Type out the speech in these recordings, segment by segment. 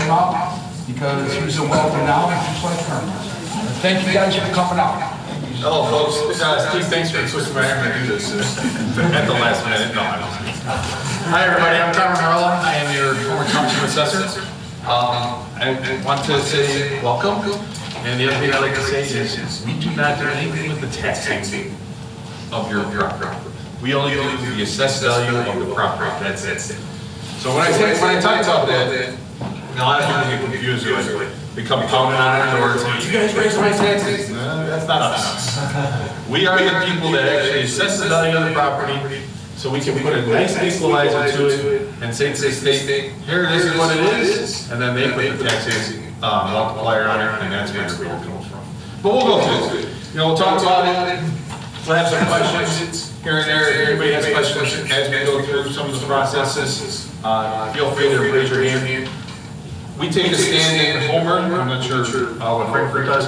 him out because he's a wealth of knowledge just like Carmen. Thank you guys for coming out. Hello, folks. Steve, thanks for twisting my arm to do this at the last minute. No, I'm just kidding. Hi, everybody. I'm Carmen Maurella. I am your former township assessor. I want to say welcome. And the other thing I'd like to say is we do not do anything with the taxing of your property. We only do the assessed value of the property. That's it. So when I talk about that, a lot of people get confused. Like, they come pounding on our door and say, "You guys raise my taxes." No, that's not us. We are the people that actually assess the value of the property, so we can put a nice equalizer to it and say to the state, "Here, this is what it is," and then they put the taxes multiplier on it, and that's where your bill comes from. But we'll go through it. We'll talk about it. We'll have some questions here and there. If anybody has questions as we go through some of the processes, feel free to raise your hand. We take a stand in Homer. I'm not sure what Frankfurt does.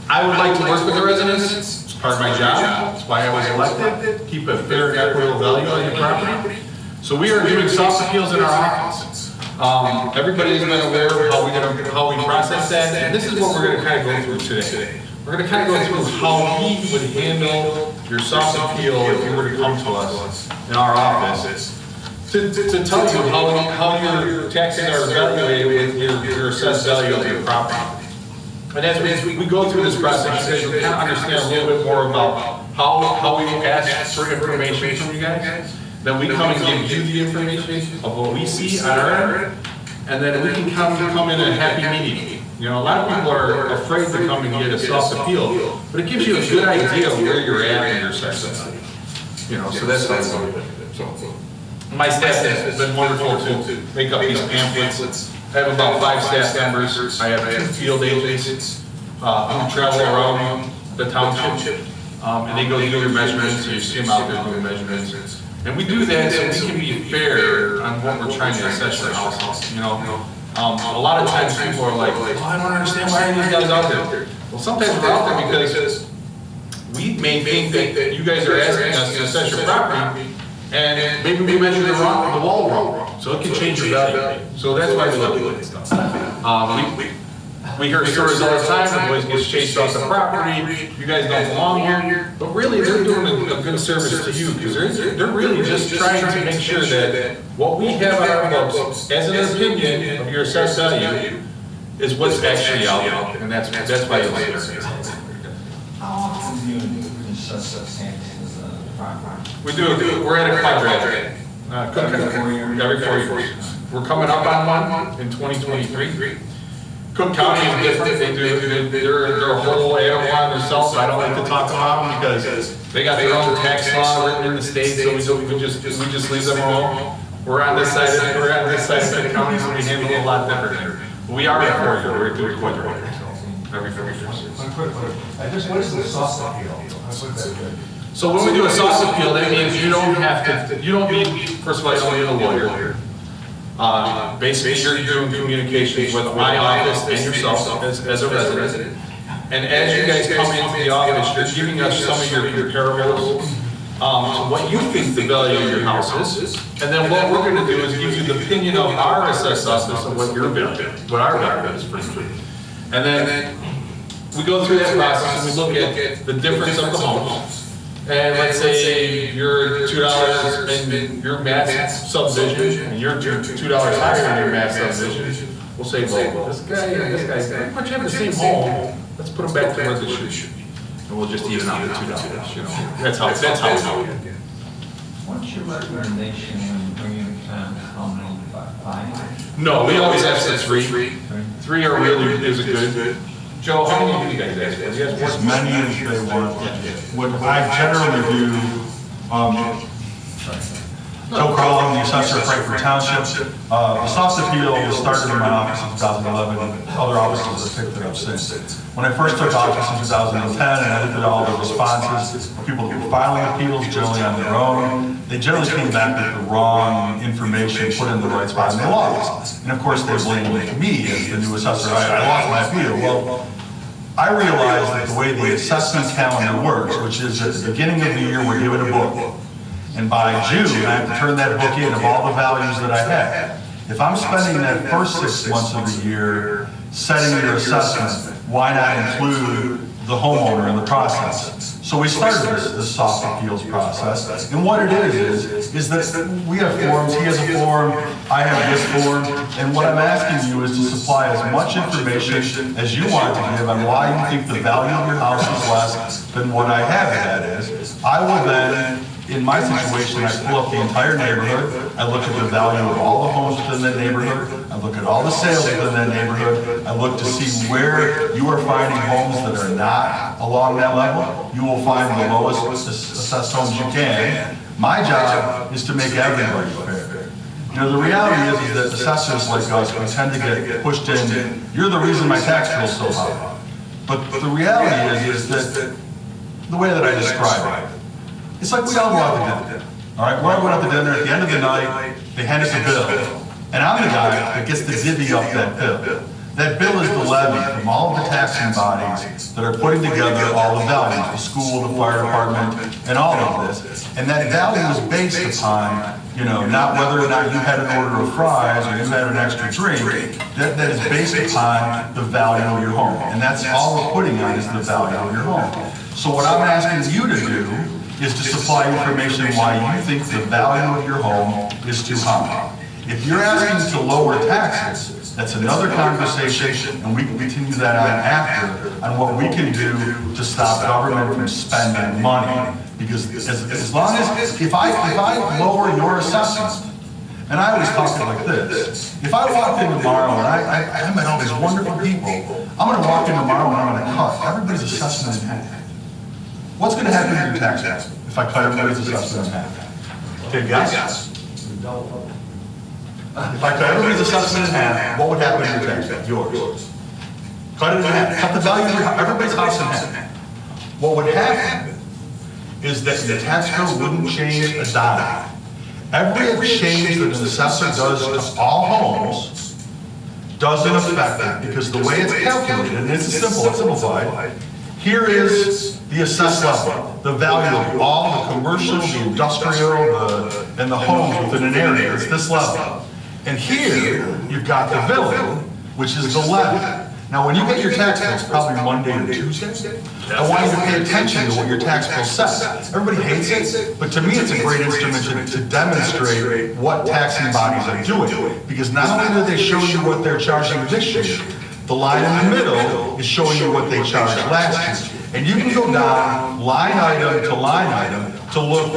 I would like to work with the residents. It's part of my job. That's why I was elected. Keep a fair and equitable value on your property. So we are doing soft appeals in our office. Everybody's been aware of how we process that, and this is what we're going to kind of go through today. We're going to kind of go through how we would handle your soft appeal if you were to come to us in our office. To tell you how your taxes are evaluated with your assessed value of your property. And as we go through this process, you guys will kind of understand a little bit more about how we ask for information from you guys. Then we come and give you the information of what we see on our end, and then we can come in a happy medium. You know, a lot of people are afraid to come and get a soft appeal, but it gives you a good idea of where you're at in your assessed value. You know, so that's how we look at it. So. My staff has been wonderful to make up these pamphlets. I have about 5 staff members. I have 2 field agents who travel around the township, and they go do your measurements. So you see them out there doing measurements. And we do that so we can be fair on what we're trying to assess your house. You know, a lot of times people are like, "Oh, I don't understand why are these guys out there." Well, sometimes we're out there because we may think that you guys are asking us to assess your property. And maybe we measured the wall wrong, so it can change your value. So that's why we look at this stuff. We hear stories all the time, the boys get chased off the property, you guys don't belong here. But really, they're doing a good service to you, because they're really just trying to make sure that what we have on our books, as an opinion of your assessed value, is what's actually out there. And that's why you look at it. How often do you assess taxes? We do. We're at a quadrant. Every 4 years. We're coming up on one in 2023. Cook County is different. They're a whole animal on themselves. I don't like to talk about them because they got their own tax law written in the state, so we just leave them alone. We're on this side of the county, so we handle it a lot differently. We are at 4 years. We're doing quadrant. Every 4 years. What is the soft appeal? So when we do a soft appeal, that means you don't need, first of all, you don't need a lawyer. Basically, you're doing communications with my office and yourself as a resident. And as you guys come into the office, you're giving us some of your comparables to what you think the value of your house is. And then what we're going to do is give you the opinion of our assessed office of what your value, what our value is for you. And then we go through that process and we look at the difference of the homes. And let's say you're $2 in your mass subdivision, and you're $2 higher in your mass subdivision. We'll say, well, this guy and this guy pretty much have the same home. Let's put them back to where they should be, and we'll just even out the $2. You know, that's how we do it. What's your recommendation when bringing how many? 5? No, we always ask for 3. 3 are really is a good. Joe, how many do you guys ask for? As many as they want. What I generally do, Joe Kral, I'm the assessor of Frankfurt Township. The soft appeal was started in my office in 2011. Other offices have picked it up since. When I first took office in 2010 and I looked at all the responses, people who were filing appeals generally on their own, they generally came back with the wrong information put in the right spot in the laws. And of course they blamed me as the new assessor. I lost my appeal. Well, I realized that the way the assessment calendar works, which is at the beginning of the year we're given a book. And by June, I have to turn that book in of all the values that I had. If I'm spending that first 6 months of the year setting your assessment, why not include the homeowner in the process? So we started this soft appeals process, and what it is that we have forms, he has a form, I have this form, and what I'm asking you is to supply as much information as you want to give on why you think the value of your house is less than what I have it at is. I will then, in my situation, I pull up the entire neighborhood, I look at the value of all the homes within that neighborhood, I look at all the sales within that neighborhood, I look to see where you are finding homes that are not along that level. You will find the lowest assessed homes you can. My job is to make everybody fair. You know, the reality is that assessors like us, we tend to get pushed in, you're the reason my tax bill is so high. But the reality is that the way that I describe it, it's like we all go out to dinner, all right? We're all going out to dinner, at the end of the night, they hand us a bill, and I'm the guy that gets to divvy up that bill. That bill is the levy from all of the taxing bodies that are putting together all the values, the school, the fire department, and all of this. And that value is based upon, you know, not whether or not you had an order of fries or you had an extra drink. That is based upon the value of your home. And that's all we're putting on is the value of your home. So what I'm asking you to do is to supply information why you think the value of your home is too high. If you're asking to lower taxes, that's another conversation, and we can continue that on after, on what we can do to stop government from spending money. Because as long as, if I lower your assessment, and I always talk it like this, if I walked in tomorrow and I met all these wonderful people, I'm gonna walk in tomorrow and I'm gonna cut everybody's assessment in half. What's going to happen to your tax bill if I cut everybody's assessment in half? Okay, guys? If I cut everybody's assessment in half, what would happen to your tax bill? Yours. Cut it in half. Cut the value of everybody's house in half. What would happen is that the tax bill wouldn't change a dime. Every exchange that an assessor does to all homes doesn't affect it, because the way it's calculated, and it's simple, it's simplified, here is the assessed level, the value of all the commercial, the industrial, and the homes within an area. It's this level. And here, you've got the village, which is the levy. Now, when you get your tax bills, probably Monday or Tuesday, I want you to pay attention to what your tax bill says. Everybody hates it, but to me, it's a great instrument to demonstrate what taxing bodies are doing. Because not only do they show you what they're charging this year, the line in the middle is showing you what they charged last year. And you can go down line item to look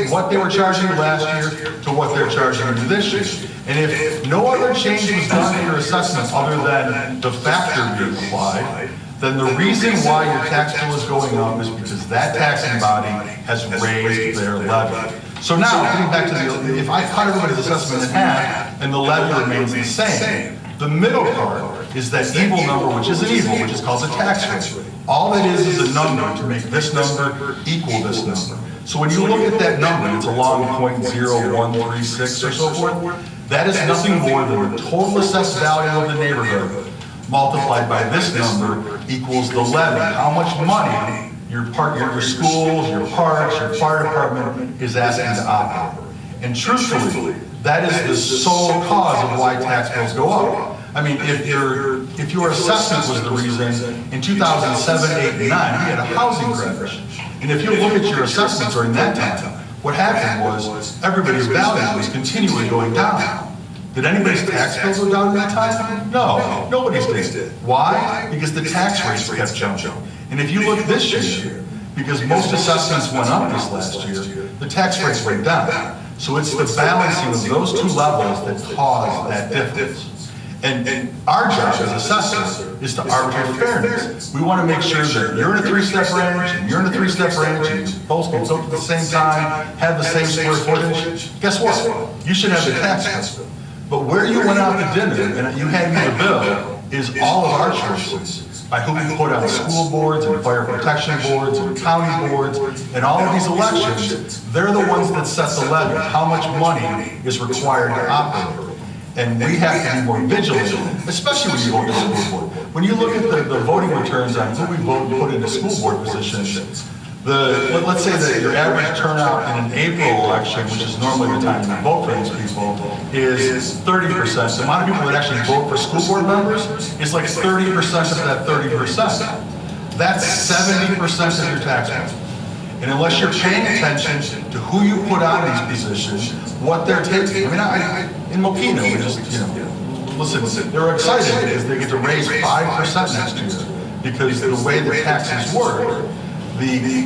what they were charging last year to what they're charging you this year. And if no other change was done in your assessment other than the factor being applied, then the reason why your tax bill is going up is because that taxing body has raised their levy. So now, getting back to if I cut everybody's assessment in half and the levy remains the same, the middle part is that evil number, which isn't evil, which is called the tax rate. All it is a number to make this number equal this number. So when you look at that number, it's along 0.0136 or so forth, that is nothing more than the total assessed value of the neighborhood multiplied by this number equals the levy. How much money your schools, your parks, your fire department is asking to operate. And truthfully, that is the sole cause of why tax bills go up. I mean, if your assessment was the reason, in 2007, 8, and 9, we had a housing crash. And if you look at your assessment during that time, what happened was everybody's value was continually going down. Did anybody's tax bills go down in that time? No, nobody's did. Why? Because the tax rates kept jumping. And if you look this year, because most assessments went up this last year, the tax rates went down. So it's the balancing of those two levels that cause that difference. And our job as assessors is to arbitrate fairness. We want to make sure that you're in a three-step range, and you're in a three-step range, and you both can vote at the same time, have the same square footage. Guess what? You should have the tax bill. But where you went out to dinner and you hand me the bill is all of our choices by who we put on school boards and fire protection boards and county boards and all of these elections. They're the ones that set the levy, how much money is required to operate. And we have to be more vigilant, especially when you go to school board. When you look at the voting returns on who we vote and put into school board positions, let's say that your average turnout in an April election, which is normally the time you vote for these people, is 30%. The amount of people that actually vote for school board members is like 30% of that 30%. That's 70% of your tax bill. And unless you're paying attention to who you put on these positions, what they're taking. I mean, in Mokino, we just, listen, they're excited because they get to raise 5% next year. Because the way the taxes work,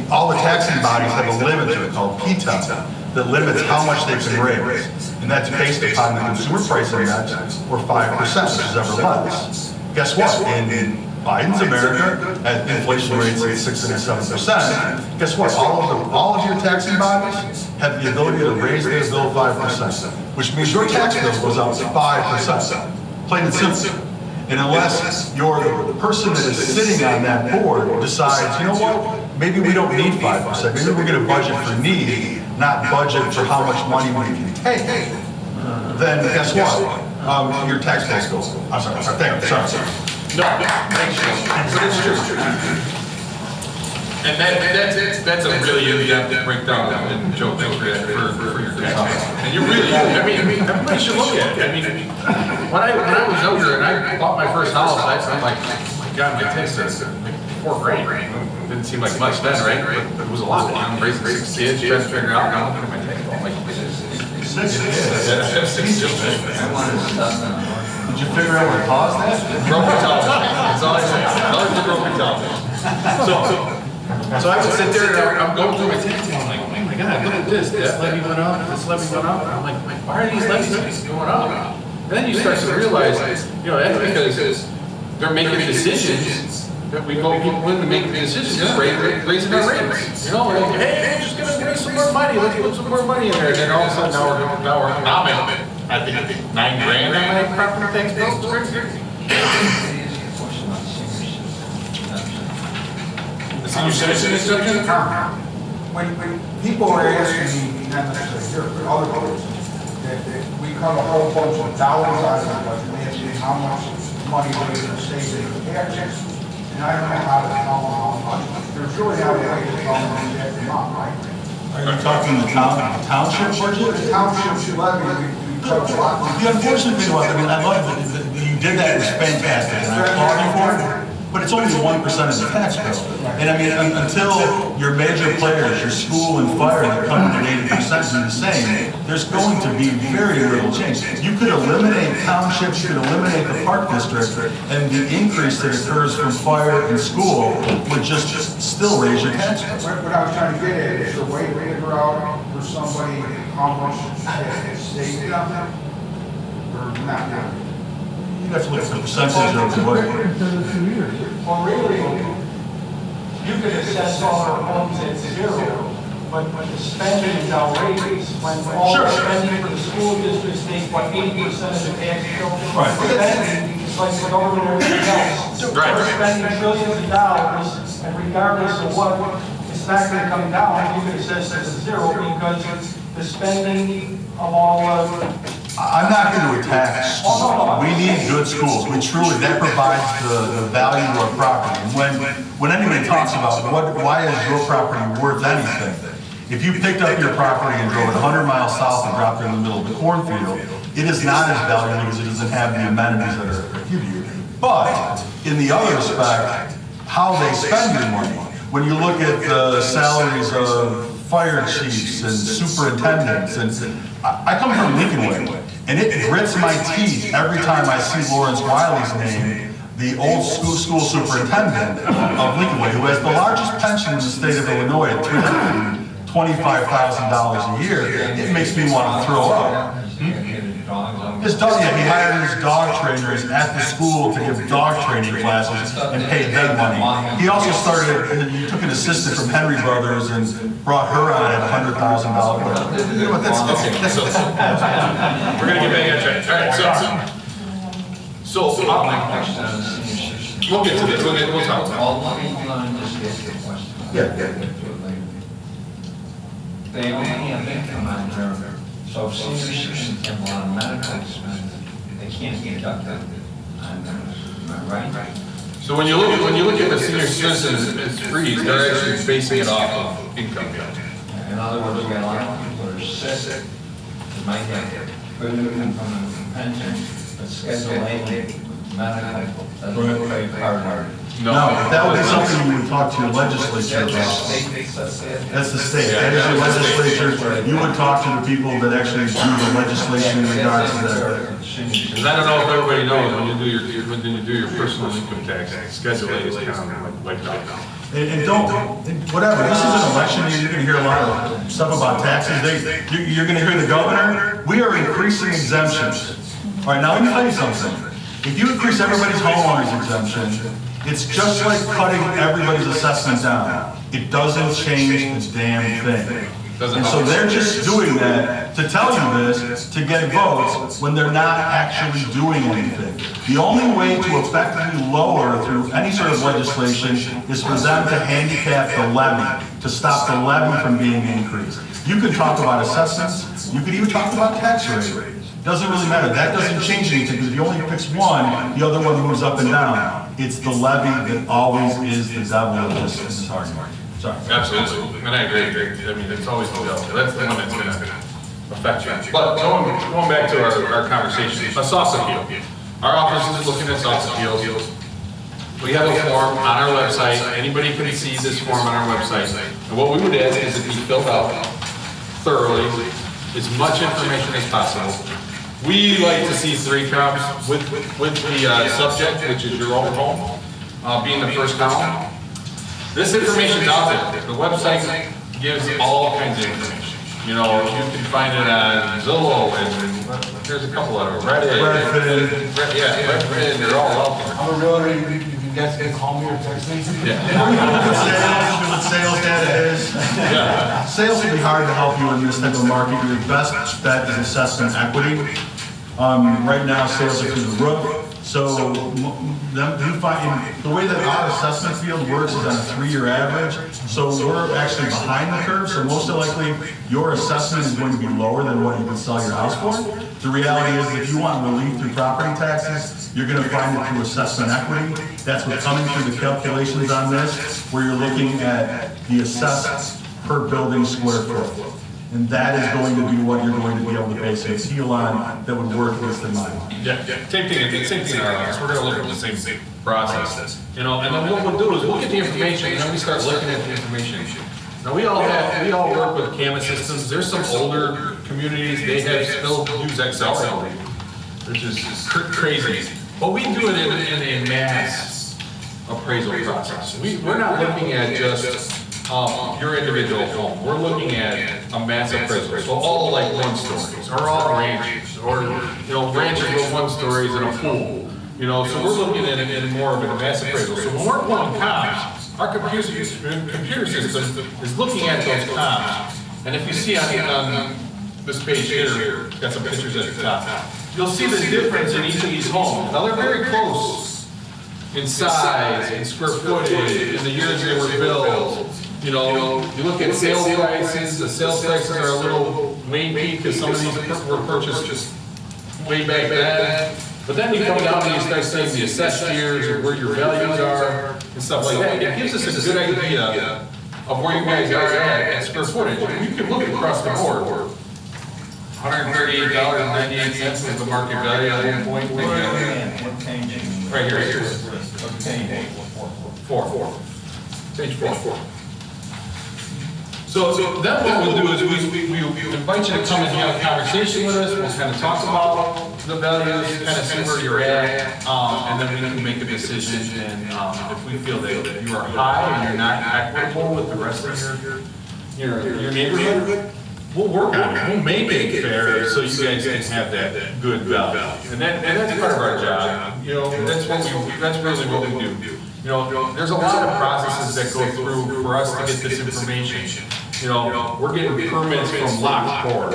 all the taxing bodies have a limiter called PTEP that limits how much they can raise. And that's based upon the consumer price index, or 5%, which is ever less. Guess what? In Biden's America, at inflation rates at 6 and 7%, guess what? All of your taxing bodies have the ability to raise their bill 5%, which means your tax bill goes up 5%. Plain and simple. And unless the person that is sitting on that board decides, you know what, maybe we don't need 5%, maybe we're going to budget for need, not budget for how much money we can take, then guess what? Your tax bill goes. I'm sorry. Sorry. No, thanks, but it's true. And that's a really in-depth breakdown, and Joe, thanks for that, for your tax. And you really, I mean, everybody should look at it. I mean, when I was younger and I bought my first house, I'm like, oh my God, my tax is like $4,000. Didn't seem like much then, right? But it was a lot. I'm raising 6 kids, trying to figure out how to put my tax bill. I'm like, 6 kids? Yeah, I have 6 children. I wanted to stop them. Did you figure out what caused that? Broken television. That's all I say. Always the broken television. So I would sit there and I'm going through my tax bill. I'm like, oh my God, look at this. That levy went up. This levy went up. And I'm like, why are these levies going up? And then you start to realize, that's because they're making decisions that we vote people in to make the decisions, raising our rates. Like, hey, we're just going to raise some more money. Let's put some more money in there. And then all of a sudden now we're nominating. I think $9 grand on my property tax bill. The senior citizen exemption? When people are asking me, not necessarily here, but other voters, that we cut a whole bunch of dollars out of the budget, they ask me how much money we're going to save in taxes, and I don't know how to tell them how much. There's really not a way to tell them the exact amount, right? Are you talking the township budget? The township levy, we cut a lot. The unfortunate thing was, I love that you did that, it was fantastic, and I applaud you for it, but it's only 1% of the tax bill. And I mean, until your major players, your school and fire, that come to 80% do the same, there's going to be very little change. You could eliminate townships, you could eliminate the park district, and the increase that occurs from fire and school would just still raise your tax bill. What I was trying to get at is a way to figure out for somebody how much is saved on them, or not. You have to look at the percentage of what. Well, really, you could assess all our homes at zero, but the spending is outrageous. When all the spending for the school districts takes, 80% of the tax bill? Right. Spending is like the government or everything else. Right. We're spending trillions of dollars, and regardless of what, it's not going to come down. You could assess it as zero because the spending of all I'm not going to attack schools. We need good schools. We truly, that provides the value to our property. And when anybody talks about why is your property worth anything, if you picked up your property and drove it 100 miles south and dropped it in the middle of the cornfield, it is not as valuable because it doesn't have the amenities that are give you. But in the other respect, how they spend your money. When you look at the salaries of fire chiefs and superintendents, and I come from Lincoln Way, and it grits my teeth every time I see Lawrence Wiley's name, the old school superintendent of Lincoln Way, who has the largest pension in the state of Illinois at $325,000 a year. It makes me want to throw up. His dog, he hired his dog trainers at the school to give dog training classes and paid them money. He also he took an assistant from Henry Brothers and brought her on at $100,000. You know what, that's We're going to get back on track. All right, so we'll get to this. We'll talk about it. Yeah. They only have income on their, so if senior citizens have a lot of medical expenses, they can't deduct that on theirs, am I right? So when you look at the senior citizens freeze, they're actually basing it off of income. In other words, we got a lot of people that are sick, that might have good income from a pension, but Schedule A medical doesn't pay part of it. No, that would be something you would talk to your legislature about. That's the state, that is your legislature. You would talk to the people that actually do the legislation in regards to that. Because I don't know if everybody knows, when you do your personal income tax, Schedule A is kind of like that. And whatever, this is an election year, you're gonna hear a lot of stuff about taxes. You're gonna hear the governor, we are increasing exemptions. All right, now let me tell you something. If you increase everybody's homeowner's exemption, it's just like cutting everybody's assessment down. It doesn't change the damn thing. And so they're just doing that to tell you this, to get votes, when they're not actually doing anything. The only way to effectively lower through any sort of legislation is for them to handicap the levy, to stop the levy from being increased. You could talk about assessments, you could even talk about tax rate. Doesn't really matter, that doesn't change anything, because if you only picks one, the other one moves up and down. It's the levy that always is the devil of this argument. Sorry. Absolutely, and I agree. I mean, it's always the devil. That's the one that's going to affect you. But going back to our conversation, a soft appeal. Our office is looking at soft appeals. We have a form on our website. Anybody can see this form on our website. And what we would ask is it be filled out thoroughly, as much information as possible. We like to see 3 columns with the subject, which is your own home, being the first column. This information's out there. The website gives all kinds of information. You know, you can find it on Zillow, and there's a couple of them. Reddit, they're all out there. I'm a realtor, you guys can call me or text me. Yeah. You know what sales data is? Yeah. Sales can be hard to help you in this type of market. Your best bet is assessment equity. Right now, sales are through the roof. So you find the way that our assessment field works is on a 3-year average. So we're actually behind the curve. So most likely your assessment is going to be lower than what you can sell your house for. The reality is, if you want relief through property taxes, you're going to find it through assessment equity. That's what's coming through the calculations on this, where you're looking at the assessed per building square foot. And that is going to be what you're going to be able to base a appeal on that would work with the money. Yeah, same thing in our office. We're going to look at the same process. You know, and then what we'll do is we'll get the information, and then we start looking at the information. Now we all work with CAMA systems. There's some older communities, they still use Excel, which is crazy. But we do it in a mass appraisal process. We're not looking at just your individual home. We're looking at a mass appraisal. So all like 1-stories, or all ranches, or ranches with 1-stories and a pool. So we're looking at it in more of a mass appraisal. So when we're pulling comps, our computer system is looking at those comps. And if you see on this page here, got some pictures at the top, you'll see the difference in each of these homes. Now they're very close in size, in square footage, in the years they were built. You look at sales prices, the sales prices are a little wavy because some of these were purchased just way back then. But then you come down and you start saying the assessed years or where your values are and stuff like that. It gives us a good idea of where you guys are at square footage. And you can look across the board. $138.98 was the market value at one point. Right here. Four. Page 4. So then what we'll do is we invite you to come and have a conversation with us. We'll kind of talk about the values, kind of see where you're at, and then we can make a decision. And if we feel that you are high and you're not equitable with the rest of your neighborhood, we'll work on it. We'll make it fair so you guys can have that good value. And that's part of our job. That's really what we do. There's a lot of processes that go through for us to get this information. We're getting permits from Lockport,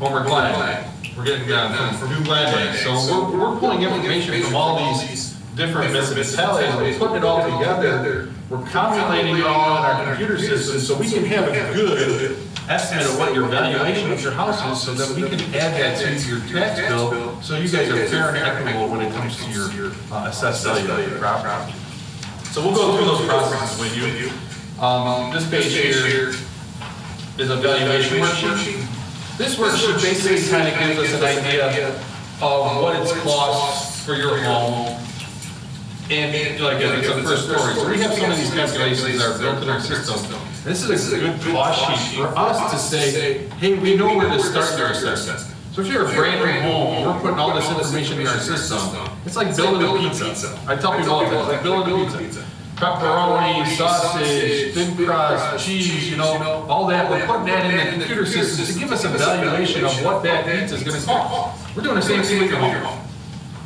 Homer Glen. We're getting from New Glen. So we're pulling information from all these different municipalities. We're putting it all together. We're calculating it all in our computer system so we can have a good estimate of what your valuation of your house is, so that we can add that to your tax bill, so you guys are fair and equitable when it comes to your assessed value of your property. So we'll go through those processes with you. This page here is a valuation worksheet. This worksheet basically kind of gives us an idea of what it's cost for your home. And like it's a first story. So we have some of these calculations that are built in our system. This is a good cost sheet for us to say, hey, we know where to start your assessment. So if you're a brand new home, and we're putting all this information in our system, it's like building a pizza. I tell people all the time, it's like building a pizza. Pepperoni, sausage, thin crust, cheese, you know, all that. We're putting that in the computer system to give us a valuation of what that pizza is going to cost. We're doing the same thing with your home.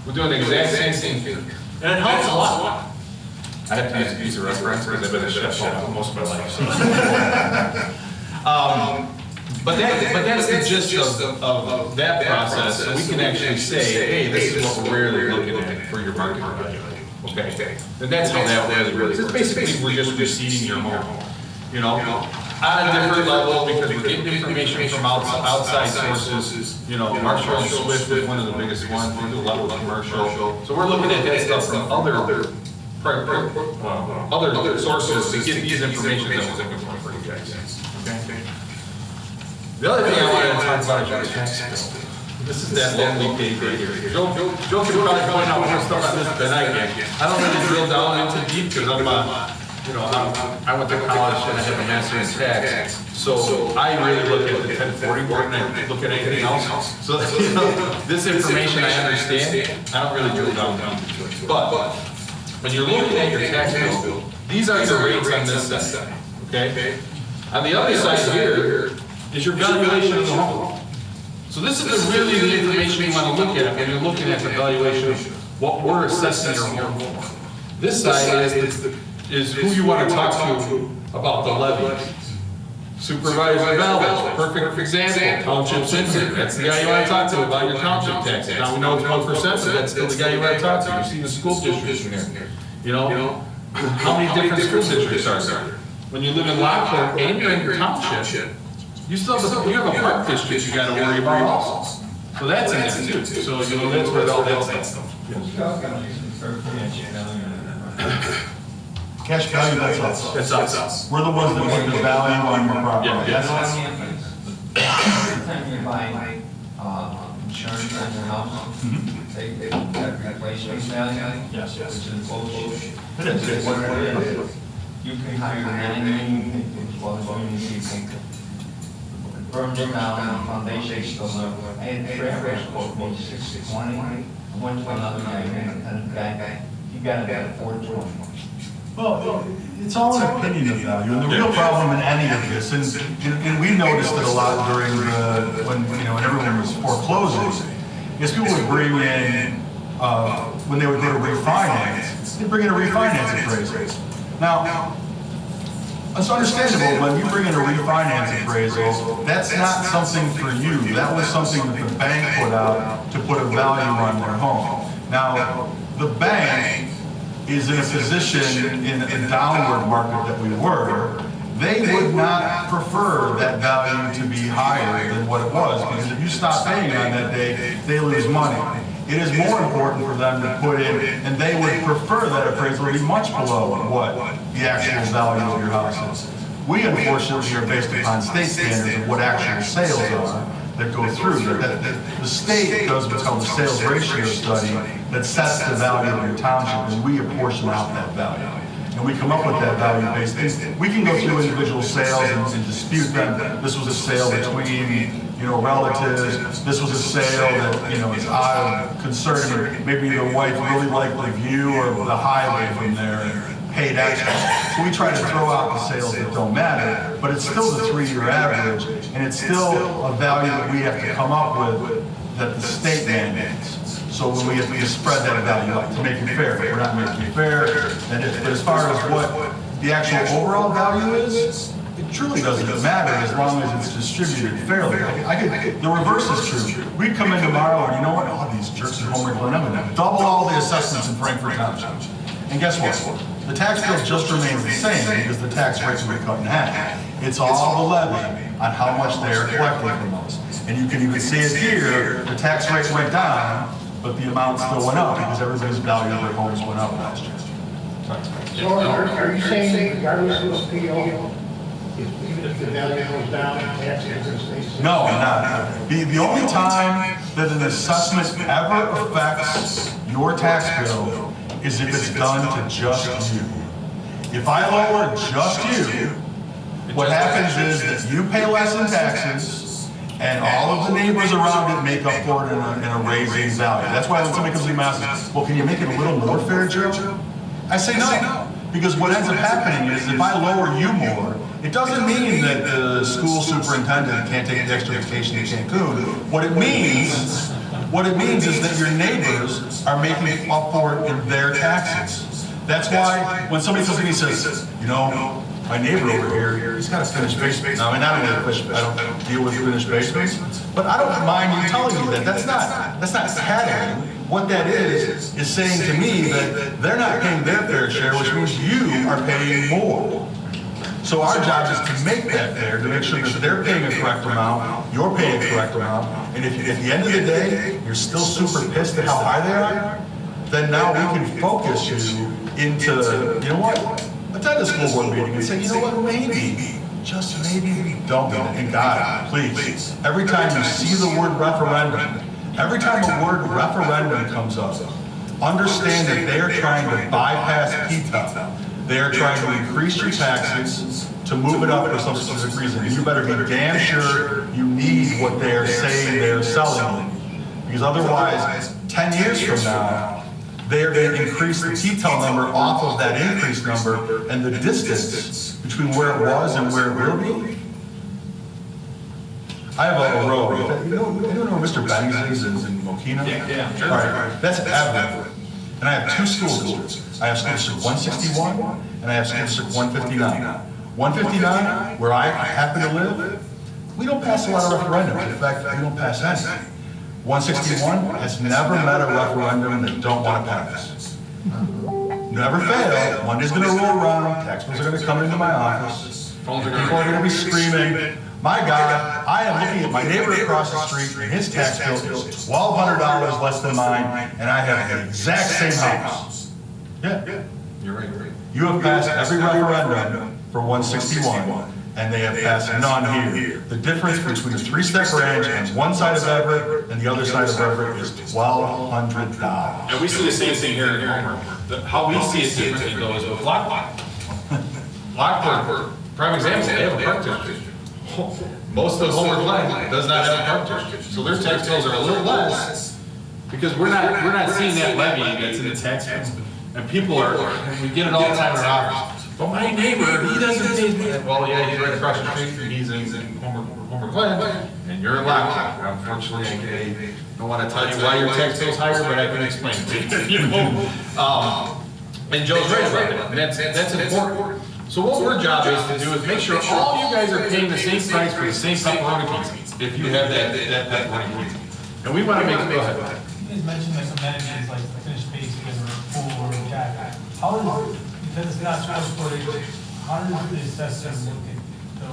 We're doing the exact same thing here. And it helps a lot. I have to use a piece of reference because I've been a chef all most of my life. So. But that's the gist of that process. So we can actually say, hey, this is what we're really looking at for your market value. Okay, and that's how that really works. It's basically we're just receiving your home, you know, on a different level because we're getting information from outside sources. You know, Marshall and Swift is one of the biggest ones. We do a lot with commercial, so we're looking at that stuff from other sources to get these information that we're looking for you guys. Okay. The other thing I wanted to talk about is your tax bill. This is that lonely page right here. Joe can probably point out more stuff on this than I can. I don't really drill down into deep because I'm, I went to college and I have a master's in tax. So I really look at the 1040 board and I look at anything else. So you know, this information I understand. I don't really drill down into it. But when you're looking at your tax bill, these are your rates on this side. Okay. On the other side here is your valuation of the home. So this is really the information you want to look at when you're looking at the valuation of what we're assessing your home for. This side is who you want to talk to about the levies. Supervisor Valvez, perfect example, township censor. That's the guy you want to talk to about your township taxes. Now we know it's 1%, but that's still the guy you want to talk to. You see the school districts in there. You know, how many different school districts are there? When you live in Lockport and you're in your township, you still have a park district you got to worry about also. So that's in there too. So you know that's where all that stuff. Cash value, that's us. We're the ones that put the value on your property. Every time you buy insurance on your house, they have replacement value. Yes. Which is bullshit. It is. What it is, you can hire many people, burn it down, the foundation still there. I had Travis quote me 620. I went to another guy, and the guy, he got it at 420. Well, it's all an opinion of value, and the real problem in any of this, and we noticed it a lot during when everyone was foreclosing, is people would bring in, when they would refinance, they'd bring in a refinance appraisal. Now, it's understandable when you bring in a refinance appraisal, that's not something for you. That was something that the bank put out to put a value on their home. Now, the bank is in a position in a downward market that we were, they would not prefer that value to be higher than what it was, because if you stop paying on that day, they lose money. It is more important for them to put in, and they would prefer that appraisal to be much below what the actual value of your house is. We unfortunately are based upon state standards of what actual sales are that go through. The state does what's called the sales ratio study that sets the value of your township, and we apportion out that value. And we come up with that value based, we can go through individual sales and dispute them. This was a sale between, relatives. This was a sale that, is out of concern. Maybe the wife really liked the view or the highway from there and paid extra. So we try to throw out the sales that don't matter, but it's still the 3-year average, and it's still a value that we have to come up with that the state mandates. So when we have to spread that value out to make it fair. If we're not making it fair, then but as far as what the actual overall value is, it truly doesn't matter as long as it's distributed fairly. The reverse is true. We'd come in tomorrow and you know what? Oh, these jerks at Homer Glen, I'm going to double all the assessments in Frankfort Township. And guess what? The tax bill just remains the same because the tax rates will be cut in half. It's all the levy on how much they are collecting from us. And you can even see it here, the tax rate went down, but the amount still went up because everybody's value of their homes went up last year. So are you saying regardless of the PO, even if the value goes down, taxes are going to stay the same? No, not. The only time that an assessment ever affects your tax bill is if it's done to just you. If I lower just you, what happens is that you pay less in taxes, and all of the neighbors around it make up for it in a raising value. That's why when somebody comes to me and asks, well, can you make it a little more fair, Joe? I say no, because what ends up happening is if I lower you more, it doesn't mean that the school superintendent can't take the extra vacation in Cancun. What it means is that your neighbors are making up for it in their taxes. That's why when somebody comes to me and says, you know, my neighbor over here, he's got a finished basement. Now, I mean, I don't deal with finished basements, but I don't mind you telling me that. That's not padding. What that is saying to me that they're not paying their fair share, which means you are paying more. So our job is to make that fair, to make sure that they're paying a correct amount, you're paying a correct amount, and if at the end of the day, you're still super pissed at how high they are, then now we can focus you into, you know what, attend a school board meeting and say, you know what, maybe, just maybe, don't do it. And God, please, every time you see the word referendum, every time the word referendum comes up, understand that they are trying to bypass PTUP. They are trying to increase your taxes to move it up for some specific reason. And you better be damn sure you need what they are saying they're selling you. Because otherwise, 10 years from now, they're going to increase the PTUP number off of that increased number, and the distance between where it was and where it will be. I have a road. You know where Mr. Bennings is in Mokina? Yeah, sure. All right, that's Everett. And I have two school districts. I have school district 161 and I have school district 159. 159, where I happen to live, we don't pass a lot of referendums. In fact, we don't pass anything. 161 has never met a referendum they don't want to pass. Never failed. One day's going to roll around, tax bills are going to come into my office, people are going to be screaming. My God, I am looking at my neighbor across the street, and his tax bill is $1,200 less than mine, and I have the exact same house. Yeah. You're right. You have passed every referendum for 161, and they have passed none here. The difference between a three-step ranch and one side of Everett and the other side of Everett is $1,200. And we see the same thing here in Homer. How we see it differently though is with Lockport. Lockport, prime example, they have a park district. Most of Homer Glen does not have a park district, so their tax bills are a little less because we're not seeing that levy that's in the tax bill. And people are, we get it all the time in our office. But my neighbor, he doesn't pay me. Well, yeah, he's right across the street, and he's in Homer Glen, and you're in Lockport. Unfortunately, I don't want to tell you why your tax bill's higher, but I can explain it to you. You know? And Joe's right about that, and that's important. So what our job is to do is make sure all you guys are paying the same price for the same pepperoni pizza, if you have that pepperoni pizza. And we want to make it, go ahead. You guys mentioned like amenities like finished basement or pool or jacket. How does, because it's not sports footage, how does the assessor look at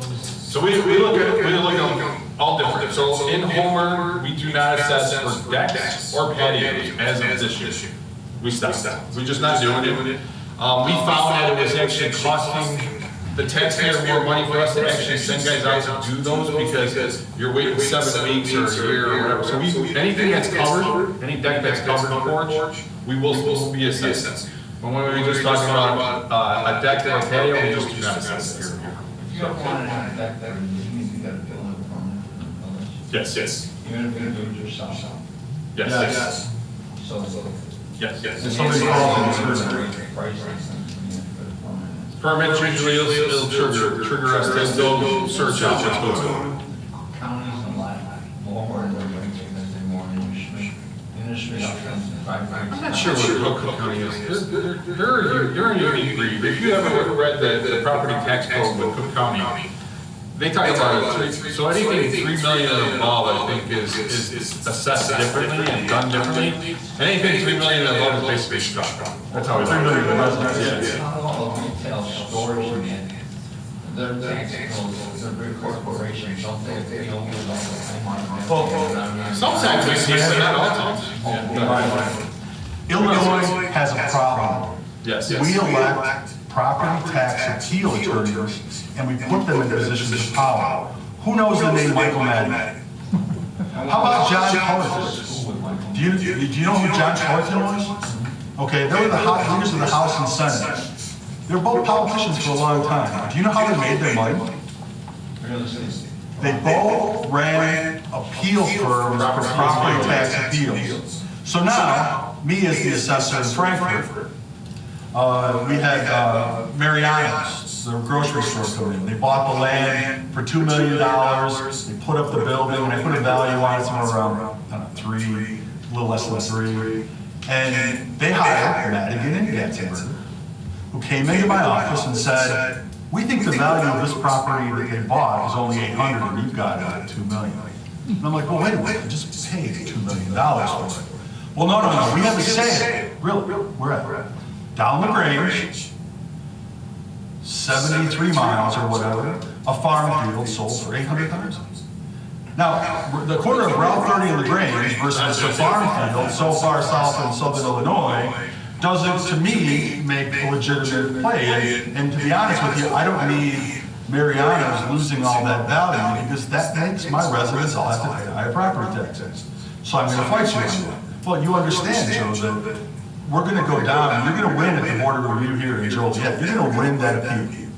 those? So we look at them all different. So in Homer, we do not assess for decks or patios as of this year. We stopped. We're just not doing it. We found that it was actually costing the taxpayer more money for us to actually send guys out to do those because you're waiting 7 weeks or a year or whatever. So anything that's covered, any deck that's covered porch, we will be assessed. But when we were just talking about a deck or a patio, we just do not assess it here. If you don't want it on deck there, you gotta fill in permit. Yes. Even if you do it yourself. Yes. So. Yes. If somebody calls and Permit usually it'll trigger us to go search out what's going on. Counties and like more and because they more industry. I'm not sure what Cook County is. They're a unique breed. If you ever read the property tax code with Cook County, They talk about so anything 3 million and above, I think, is assessed differently and done differently. Anything 3 million and above is basically struck. That's how it's. 3 million residents. Yeah. Not all retail stores in it. They're taxables, they're big corporations, don't they? They don't give us the time. Sometimes we see it, but not all times. Illinois has a problem. Yes. We elect property tax appeal attorneys, and we put them in positions of power. Who knows the name Michael Madden? How about John Corrigan? Do you know who John Corrigan was? Okay, they were the leaders of the House and Senate. They were both politicians for a long time. Do you know how they made their money? They both ran appeal firms for property tax appeals. So now, me as the assessor in Frankfurt, we had Mariano's, the grocery store come in. They bought the land for $2 million. They put up the building, and I put a value on it somewhere around, I don't know, 3, a little less than 3. And they hired Madigan and Gatzenberger, who came into my office and said, we think the value of this property that they bought is only $800, and you've got it at $2 million. And I'm like, well, wait a minute, I just paid $2 million for it. Well, no, we have a sale. Really? Where at? Down the Grange, 73 miles or whatever, a farm field sold for $800,000. Now, the corner of Route 30 and the Grange versus the farm field so far south in southern Illinois doesn't, to me, make a legitimate play. And to be honest with you, I don't need Mariano's losing all that value because that makes my residents all have to pay higher property taxes. So I'm going to fight you on that. Well, you understand, Joe, that we're going to go down and you're going to win at the board of review here in Joliet. You're going to win that appeal.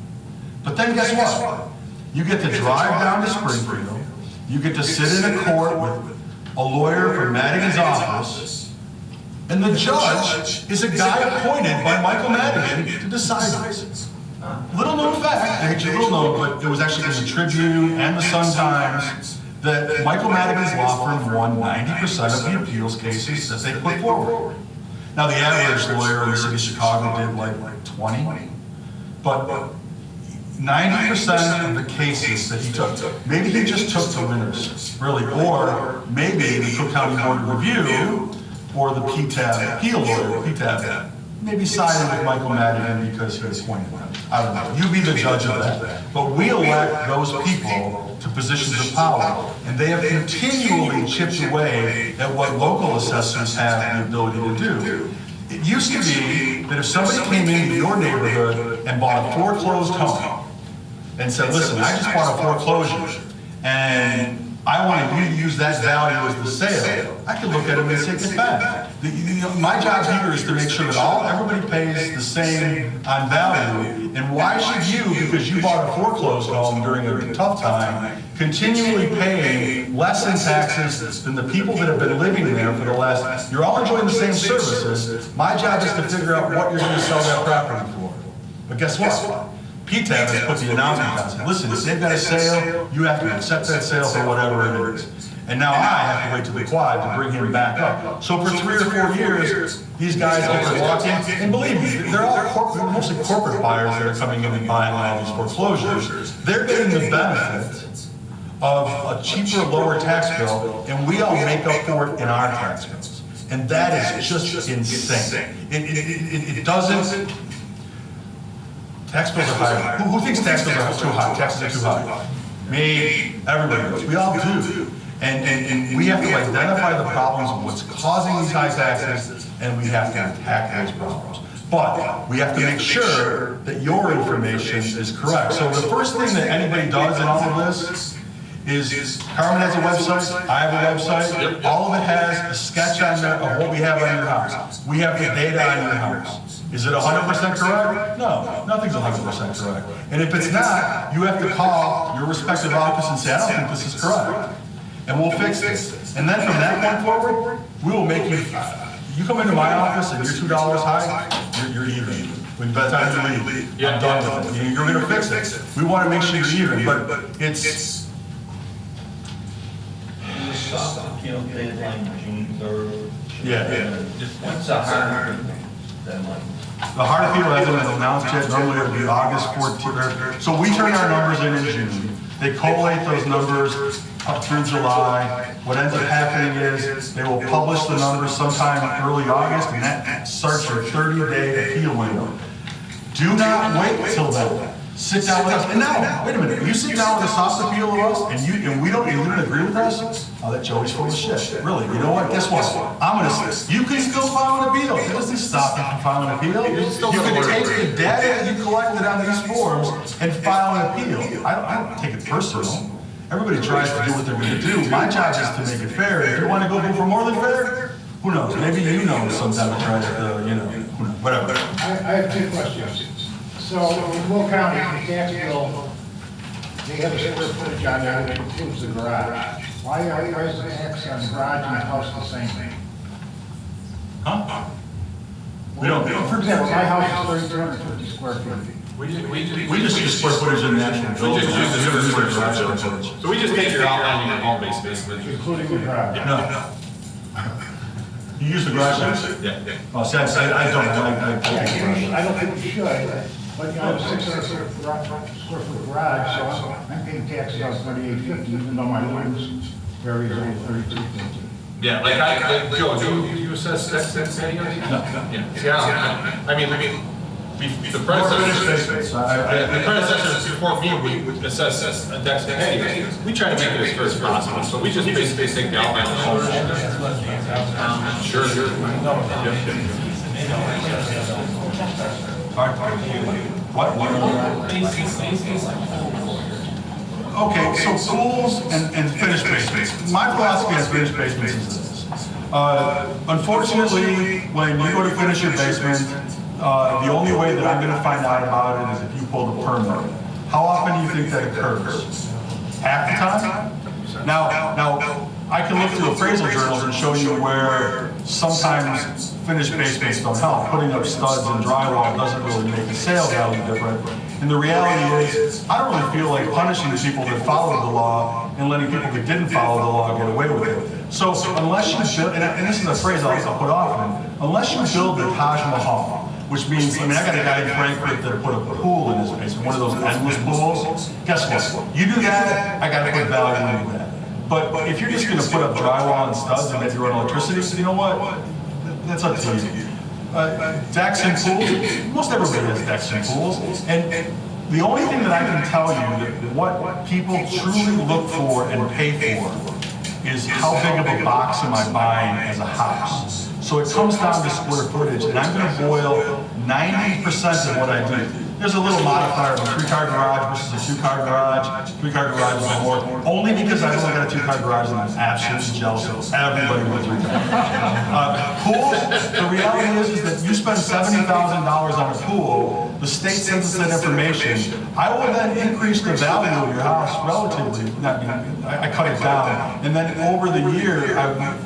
But then guess what? You get to drive down to Springfield. You get to sit in a court with a lawyer from Madigan's office, and the judge is a guy appointed by Michael Madigan to decide this. Little known fact, actually little known, but it was actually in the Tribune and the Sun-Times that Michael Madigan's law firm won 90% of the appeals cases that they put forward. Now the average lawyer in the city of Chicago did like 20, but 90% of the cases that he took, maybe he just took the winners, really, or maybe the Cook County Board of Review or the PTAB appeal lawyer, PTAB, maybe sided with Michael Madigan because he appointed him. I don't know. You be the judge of that. But we elect those people to positions of power, and they have continually chipped away at what local assessors have the ability to do. It used to be that if somebody came into your neighborhood and bought a foreclosed home, and said, listen, I just bought a foreclosure, and I want you to use that value as the sale, I could look at it and say, get back. My job here is to make sure that everybody pays the same on value, and why should you, because you bought a foreclosed home during a tough time, continually pay less in taxes than the people that have been living there for the last, you're all enjoying the same services. My job is to figure out what you're going to sell that property for. But guess what? PTAB has put the announcement out, said, listen, if they've got a sale, you have to accept that sale for whatever it is. And now I have to wait to the quad to bring him back up. So for 3 or 4 years, these guys get to walk in, and believe me, they're all mostly corporate buyers that are coming in and buying all these foreclosures. They're getting the benefit of a cheaper, lower tax bill, and we all make up for it in our tax bills. And that is just insane. It doesn't. Tax bills are high. Who thinks tax bills are too high? Taxes are too high. Me, everybody does. We all do. And we have to identify the problems of what's causing these high taxes, and we have to attack those problems. But we have to make sure that your information is correct. So the first thing that anybody does in all of this is, Carmen has a website, I have a website, all of it has a sketch on there of what we have on your house. We have the data on your house. Is it 100% correct? No, nothing's 100% correct. And if it's not, you have to call your respective office and say, I don't think this is correct. And we'll fix this. And then from that point forward, we will make you come into my office and you're $2 high, you're even. By the time you leave, I'm done with it. You're gonna fix it. We wanna make sure you're even, but it's, Deadline June 3rd. yeah. What's the hard deadline? The hard appeal hasn't been announced yet. Normally it would be August 14th. So we turn our numbers in June. They collate those numbers up through July. What ends up happening is they will publish the numbers sometime in early August, and that starts your 30-day appeal window. Do not wait till then. Sit down with us. And now, wait a minute. You sit down with a soft appeal of us, and you don't agree with us. Oh, that Joey's full of shit. Really? You know what? Guess what? You can still file an appeal. It doesn't stop you from filing an appeal. You can take the data that you collected on these forms and file an appeal. I don't take it personal. Everybody tries to do what they're going to do. My job is to make it fair. If you want to go for more than fair, who knows? Maybe you know some Democrat, whatever. I have two questions. So, in Will County, the tax bill, they have a square footage on there that includes the garage. Why is the tax on the garage and the house the same thing? Huh? We don't. For example, my house is 3,250 square feet. We just use square footage in the actual building. We just use the square footage. So we just take your outline and your home base, basically. Including the garage? No. You use the garage? Yeah. Oh, see, I don't. I don't think we should, but you know, 600 square foot garage, so I'm paying taxes on 3,850, even though my loans vary over 3,250. Yeah, like Joe, do you assess tax anything? No. Yeah. See, I mean, the predecessors before me would assess a tax penny. We try to make it as fair as possible, so we just basically take the outline. Sure. What? Okay, so pools and finished basements. My philosophy on finished basements is this. Unfortunately, when you go to finish your basement, the only way that I'm going to find out about it is if you pull the permit. How often do you think that occurs? Half the time? Now, I can look through appraisal journals and show you where sometimes finished basements don't help. Putting up studs and drywall doesn't really make the sale value different. And the reality is, I don't really feel like punishing the people that followed the law and letting people that didn't follow the law get away with it. So unless you build, and this is a phrase I'll put often, unless you build the Taj Mahal, which means, I got a guy in Frankfurt that put a pool in his basement, one of those endless pools. Guess what? You do that, I got to put value into that. But if you're just going to put up drywall and studs and get your own electricity, you know what? That's up to you. Decks and pools, most everybody has decks and pools. And the only thing that I can tell you that what people truly look for and pay for is how big of a box am I buying as a house. So it comes down to square footage, and I'm going to boil 90% of what I do. There's a little modifier of a 3-car garage versus a 2-car garage. 3-car garage is more, only because I've only got a 2-car garage and I'm absolutely jealous of everybody with 3-car garage. Pools, the reality is that you spend $70,000 on a pool, the state sends us that information. I will then increase the value of your house relatively, I cut it down, and then over the year,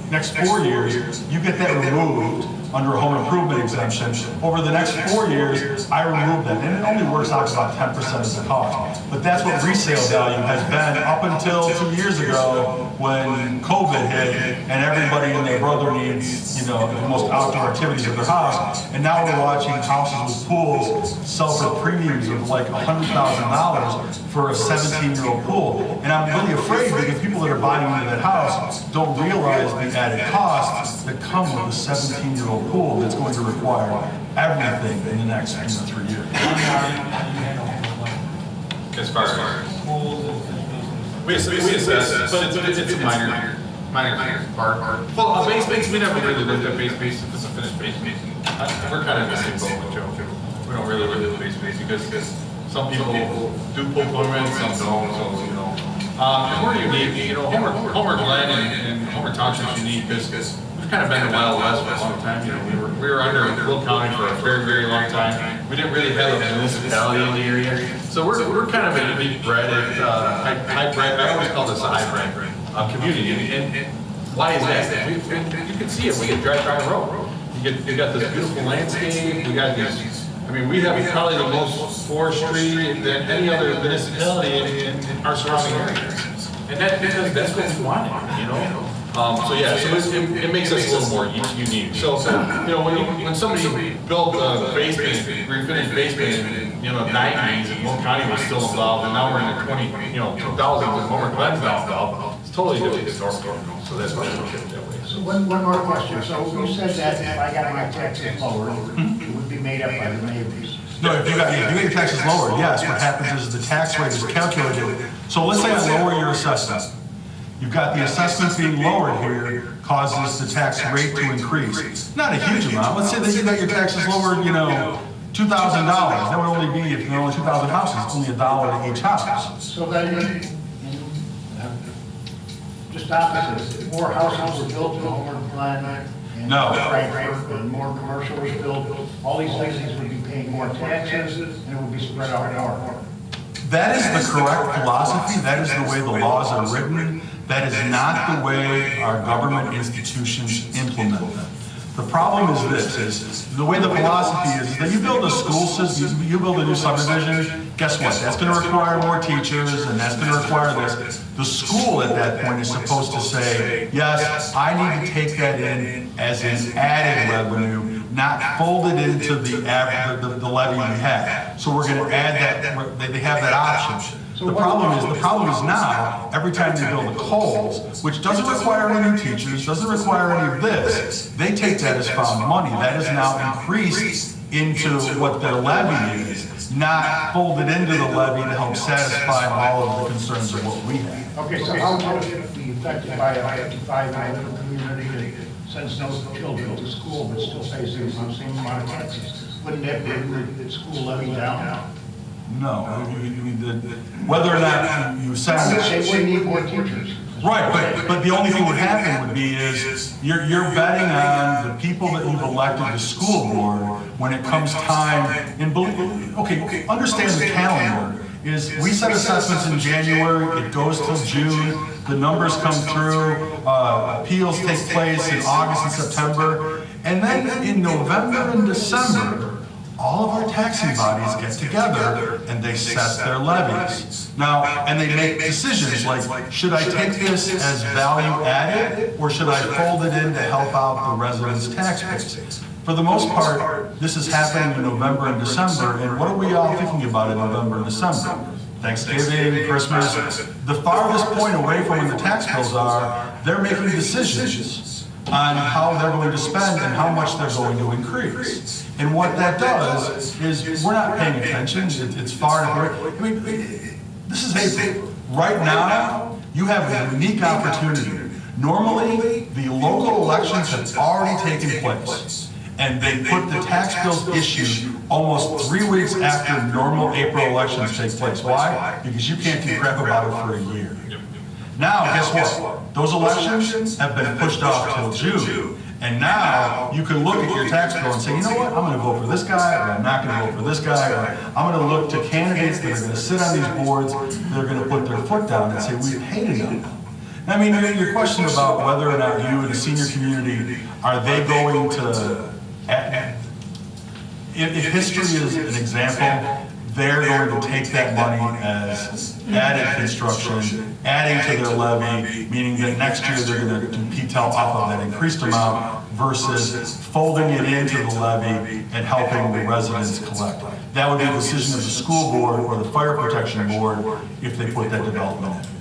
next 4 years, you get that removed under a home improvement exemption. Over the next 4 years, I remove that, and it only works out to about 10% of the cost. But that's what resale value has been up until 2 years ago when COVID hit and everybody and their brother needs, the most outdoor activities of their house. And now we're watching houses with pools sell for premiums of like $100,000 for a 17-year-old pool. And I'm really afraid because people that are buying into that house don't realize the added costs that come with a 17-year-old pool that's going to require everything in the next 3 years. As far as we assess, but it's a minor part. Well, base we never really looked at base if it's a finished base. We're kind of in the same boat with Joe. We don't really look at base because some people do pull permits, some don't. So and we're unique. Homer Glen and Homer Township's unique because we've kind of been the Wild West for a long time. We were under Will County for a very, very long time. We didn't really have a municipality in the area. So we're kind of a unique bred, hybrid, I always call this a hybrid community. And why is that? You can see it when you drive down the road. You got this beautiful landscape, we got these, we have probably the most forestry than any other municipality in our surrounding areas. And that's because that's what we wanted, So yeah, so it makes us a little more unique. So, you know, when somebody built a basement, refinished basement in, you know, 90s, and Will County was still involved, and now we're in the 2000s, and Homer Glenn's now involved, it's totally different story. So that's why we kept it that way. So one more question. So you said that if I got my taxes lowered, it would be made up by the neighbors. No, if you get your taxes lowered, yes, what happens is the tax rate is calculated. So let's say I lower your assessment. You've got the assessment being lowered here causes the tax rate to increase. Not a huge amount. Let's say that you got your taxes lowered, you know, $2,000. That would only be, if there are only 2,000 houses, it's only $1 to each house. So then, just opposite, more houses were built in Homer Glen and No. Frankfurt, and more commercial was built. All these places would be paying more taxes, and it would be spread out more. That is the correct philosophy. That is the way the laws are written. That is not the way our government institutions implement them. The problem is this, is the way the philosophy is that you build a school system, you build a new subdivision, guess what? That's gonna require more teachers, and that's gonna require this. The school at that point is supposed to say, yes, I need to take that in as an added revenue, not folded into the levy we have. So we're gonna add that, they have that option. The problem is now, every time they build a Kohl's, which doesn't require any new teachers, doesn't require any of this, they take that as found money. That is now increased into what their levy is, not folded into the levy to help satisfy all of the concerns of what we have. Okay, so how would it be affected by a 55-year-old community that sends no children to school but still pays the same amount of taxes? Wouldn't that bring the school levy down? No, whether or not you send. They would need more teachers. Right, but the only thing would happen would be is, you're betting on the people that you've elected to school board when it comes time, and okay, understand the calendar, is we set assessments in January, it goes till June, the numbers come through, appeals take place in August and September, and then in November and December, all of our taxing bodies get together and they set their levies. Now, and they make decisions like, should I take this as value added, or should I fold it in to help out the residents' tax base? For the most part, this is happening in November and December, and what are we all thinking about in November and December? Thanksgiving, Christmas. The farthest point away from when the tax bills are, they're making decisions on how they're going to spend and how much they're going to increase. And what that does is, we're not paying attention, it's far enough away. I mean, this is April. Right now, you have a unique opportunity. Normally, the local elections have already taken place, and they put the tax bills issued almost 3 weeks after normal April elections take place. Why? Because you can't do crap about it for a year. Now, guess what? Those elections have been pushed off till June. And now you can look at your tax bill and say, you know what, I'm gonna vote for this guy, or I'm not gonna vote for this guy, or I'm gonna look to candidates that are gonna sit on these boards, that are gonna put their foot down and say, we've hated them. I mean, your question about whether or not you in the senior community, are they going to, if history is an example, they're going to take that money as added construction, adding to their levy, meaning that next year they're going to compete off of that increased amount versus folding it into the levy and helping the residents collect. That would be a decision of the school board or the fire protection board if they put that development in.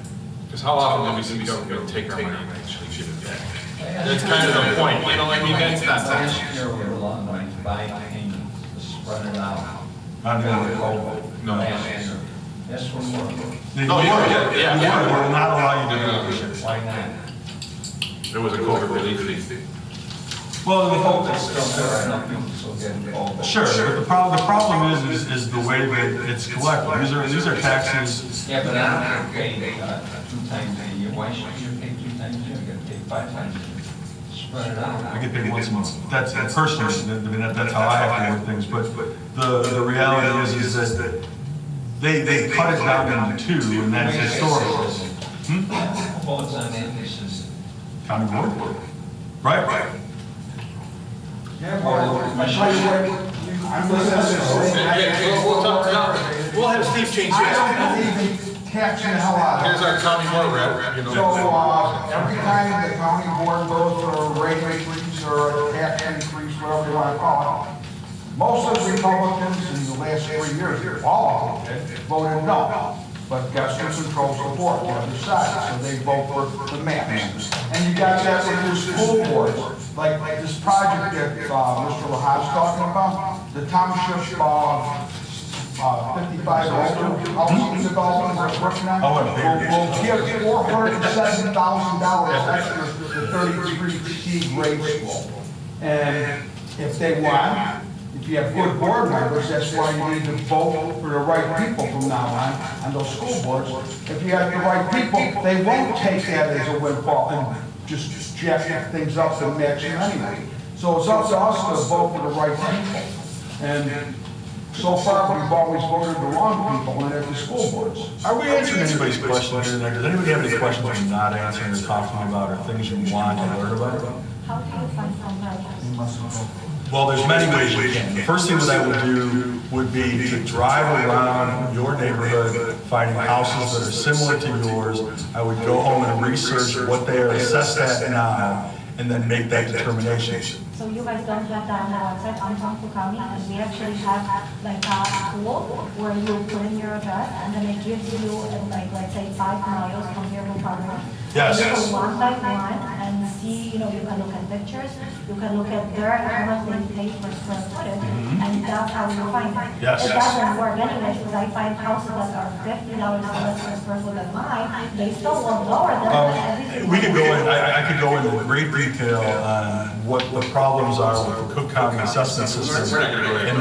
Because how often do we see government take our money and actually give it back? That's kind of the point, you know, I mean, that's not Last something. year, we were allowed like 5 payments to spread it out. I'm going to vote. No. Last year. That's what we're. Oh, yeah. We will not allow you to do it this year. Why not? There was a COVID relief fee. Well, the whole, It's still there, I don't think so get involved. sure, but the problem is the way that it's collected. These are taxes. Yeah, but I don't get paid 2 times a year. Why should you pay 2 times a year? You get paid 5 times a year. Spread it out. I get paid once a month. That's personally, I mean, that's how I have to work things. But the reality is that they cut it down into 2, and that's historical. Well, it's on emphasis. County board, right? Yeah, well, I tell you what, I'm listening to this. We'll talk about it. We'll have Steve change I it. don't believe taxing the hell out of Here's us. our county board rep, you know. So, every time the county board goes for a rate increase or a tax increase, whatever you want to call it, most of the Republicans in the last 3 years, all of them voted no. But guess who controls the board? The other side, so they vote for the maps. And you got that with your school boards, like this project that Mr. Lahat's talking about, the township 55 older housing development we're working on. Will give $407,000 extra to 33C grade school. And if they want, if you have good board members, that's why you need to vote for the right people from now on those school boards. If you have the right people, they won't take that as a windfall and just jack things up and match them anyway. So it's up to us to vote for the right people. And so far, we've always voted the wrong people in the school boards. Are we answering anybody's questions here and there? Does anybody have any questions we're not answering or talking about or things you want to learn about? How do you find comparables? Well, there's many ways you can. The first thing that I would do would be to drive around your neighborhood, finding houses that are similar to yours. I would go home and research what they are assessed at now, and then make that determination. So you guys don't have that on the website, on Tonto County, and we actually have like a tool where you put in your address, and then it gives you like, let's say 5 miles from your apartment. Yes. And you go one by one and see, you know, you can look at pictures, you can look at how much they pay per square footage, and that's how you find it. Yes. It doesn't work anyway, because I find houses that are $50 less per square foot than mine, they still won't lower them. Everything We could go in, I could go into great detail on what the problems are with the Cook County assessment system. We're not gonna go there. And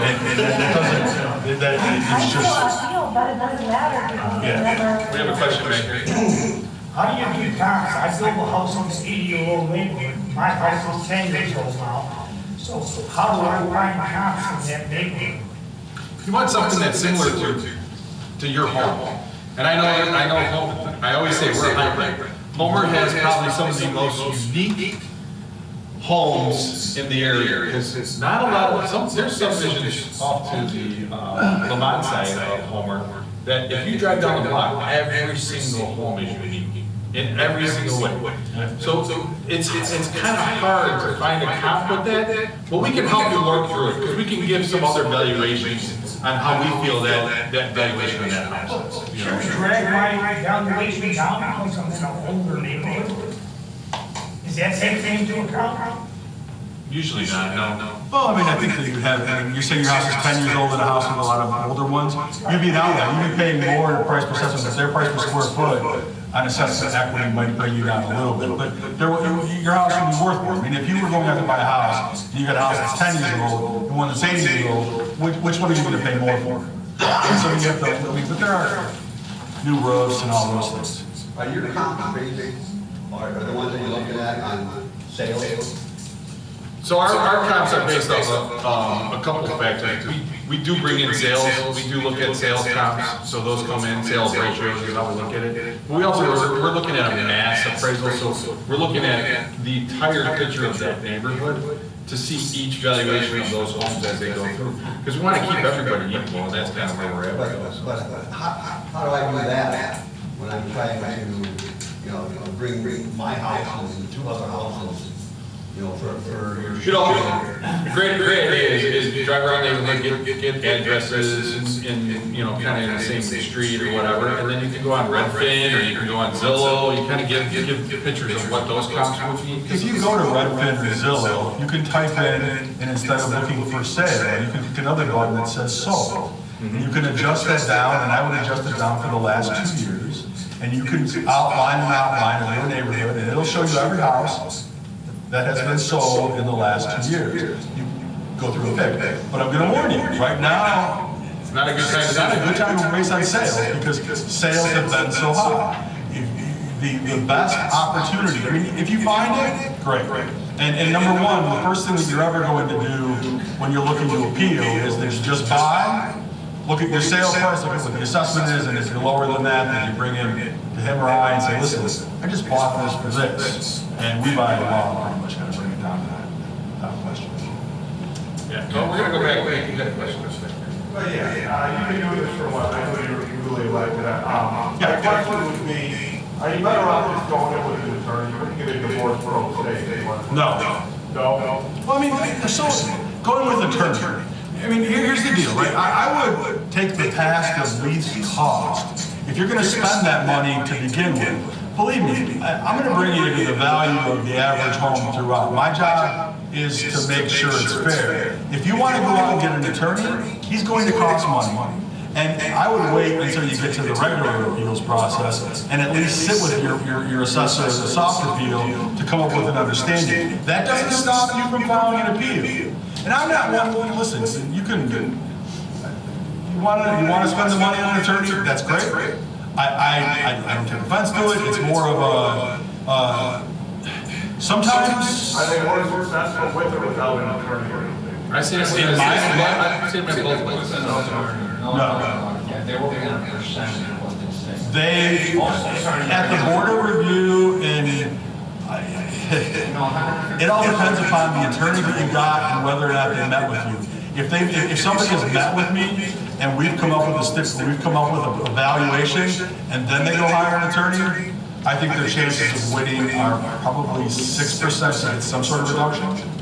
it doesn't, I it's feel just, a feel, but it doesn't matter because they Yeah. never. We have a question right here. How do you do comps? I built a house in this 80-year-old neighborhood. My house is 10 years old now. So how do I find comps in that neighborhood? You want something that's similar to your home. And I know, I always say we're hybrid. Homer has probably some of the most unique homes in the area, because it's not a lot of, there's subdivisions off to the Lamont side of Homer, that if you drive down the block, every single home is unique, in every single way. So it's kind of hard to find a comp with that, but we can help you work through it, because we can give some other valuations on how we feel that valuation of that house is. You know? Drag my valuation down because I'm in an older neighborhood? Is that taken into account? Usually not, no. well, I mean, I think that you have, I mean, you're saying your house is 10 years old and a house with a lot of older ones. You'd be down there, you'd be paying more in price per assessment, but their price per square foot on assessment equity might bring you down a little bit, but your house would be worth more. I mean, if you were going out to buy a house, and you got a house that's 10 years old, and one that's 80 years old, which one are you gonna pay more for? And so you have to, I mean, but there are new roofs and all those things. Are your comps based, or the ones that you're looking at on sales? So our comps are based off of a couple of factors. We do bring in sales, we do look at sales comps, so those come in, sales ratios is how we look at it. But we also, we're looking at a mass appraisal, so we're looking at the entire picture of that neighborhood to see each valuation of those homes as they go through. Because we want to keep everybody equal, and that's kind of where we're at with those. But how do I do that when I'm trying to, bring my house and 2 other houses, for your. The great idea is drive around there and get addresses in, kind of in the same street or whatever, and then you can go on Redfin, or you can go on Zillow, you kind of give pictures of what those comps would be. If you go to Redfin or Zillow, you can type in, and instead of looking for sale, you can click another button that says sold. And you can adjust that down, and I would adjust it down for the last 2 years. And you can outline an outline of your neighborhood, and it'll show you every house that has been sold in the last 2 years. You go through and pick. But I'm gonna warn you, right now, It's not a good time it's to not a do good it. time to race on sales, because sales have been so high. The best opportunity, I mean, if you find it, great. And number one, the first thing that you're ever going to do when you're looking to appeal is just buy, look at your sales price, look at what the assessment is, and if you're lower than that, then you bring in to him or I and say, listen, I just bought this for this. And we buy it all, pretty much gotta bring it down to that question. Yeah, well, we're gonna go back, you had a question. But yeah, you've been doing this for a while, I know you're really elected. My question would be, are you better off just going in with an attorney? You wouldn't get a divorce from the state. No. No? Well, I mean, so going with attorney. I mean, here's the deal, right? I would take the task of least cost. If you're going to spend that money to begin with, believe me, I'm going to bring you to the value of the average home throughout. My job is to make sure it's fair. If you want to go out and get an attorney, he's going to cost money. And I would wait until you get to the regular appeals process and at least sit with your assessor as a soft appeal to come up with an understanding. That doesn't stop you from filing an appeal. And I'm not one, listen, you can, you want to spend the money on an attorney, that's great. I don't take offense to it, it's more of a, sometimes. I think more successful with or without an attorney. I say both ways. No. They're working on a percentage of what they say. At the board of review, and it all depends upon the attorney that you got and whether or not they met with you. If somebody has met with me and we've come up with a valuation and then they go hire an attorney, I think their chances of winning are probably 6% to get some sort of reduction.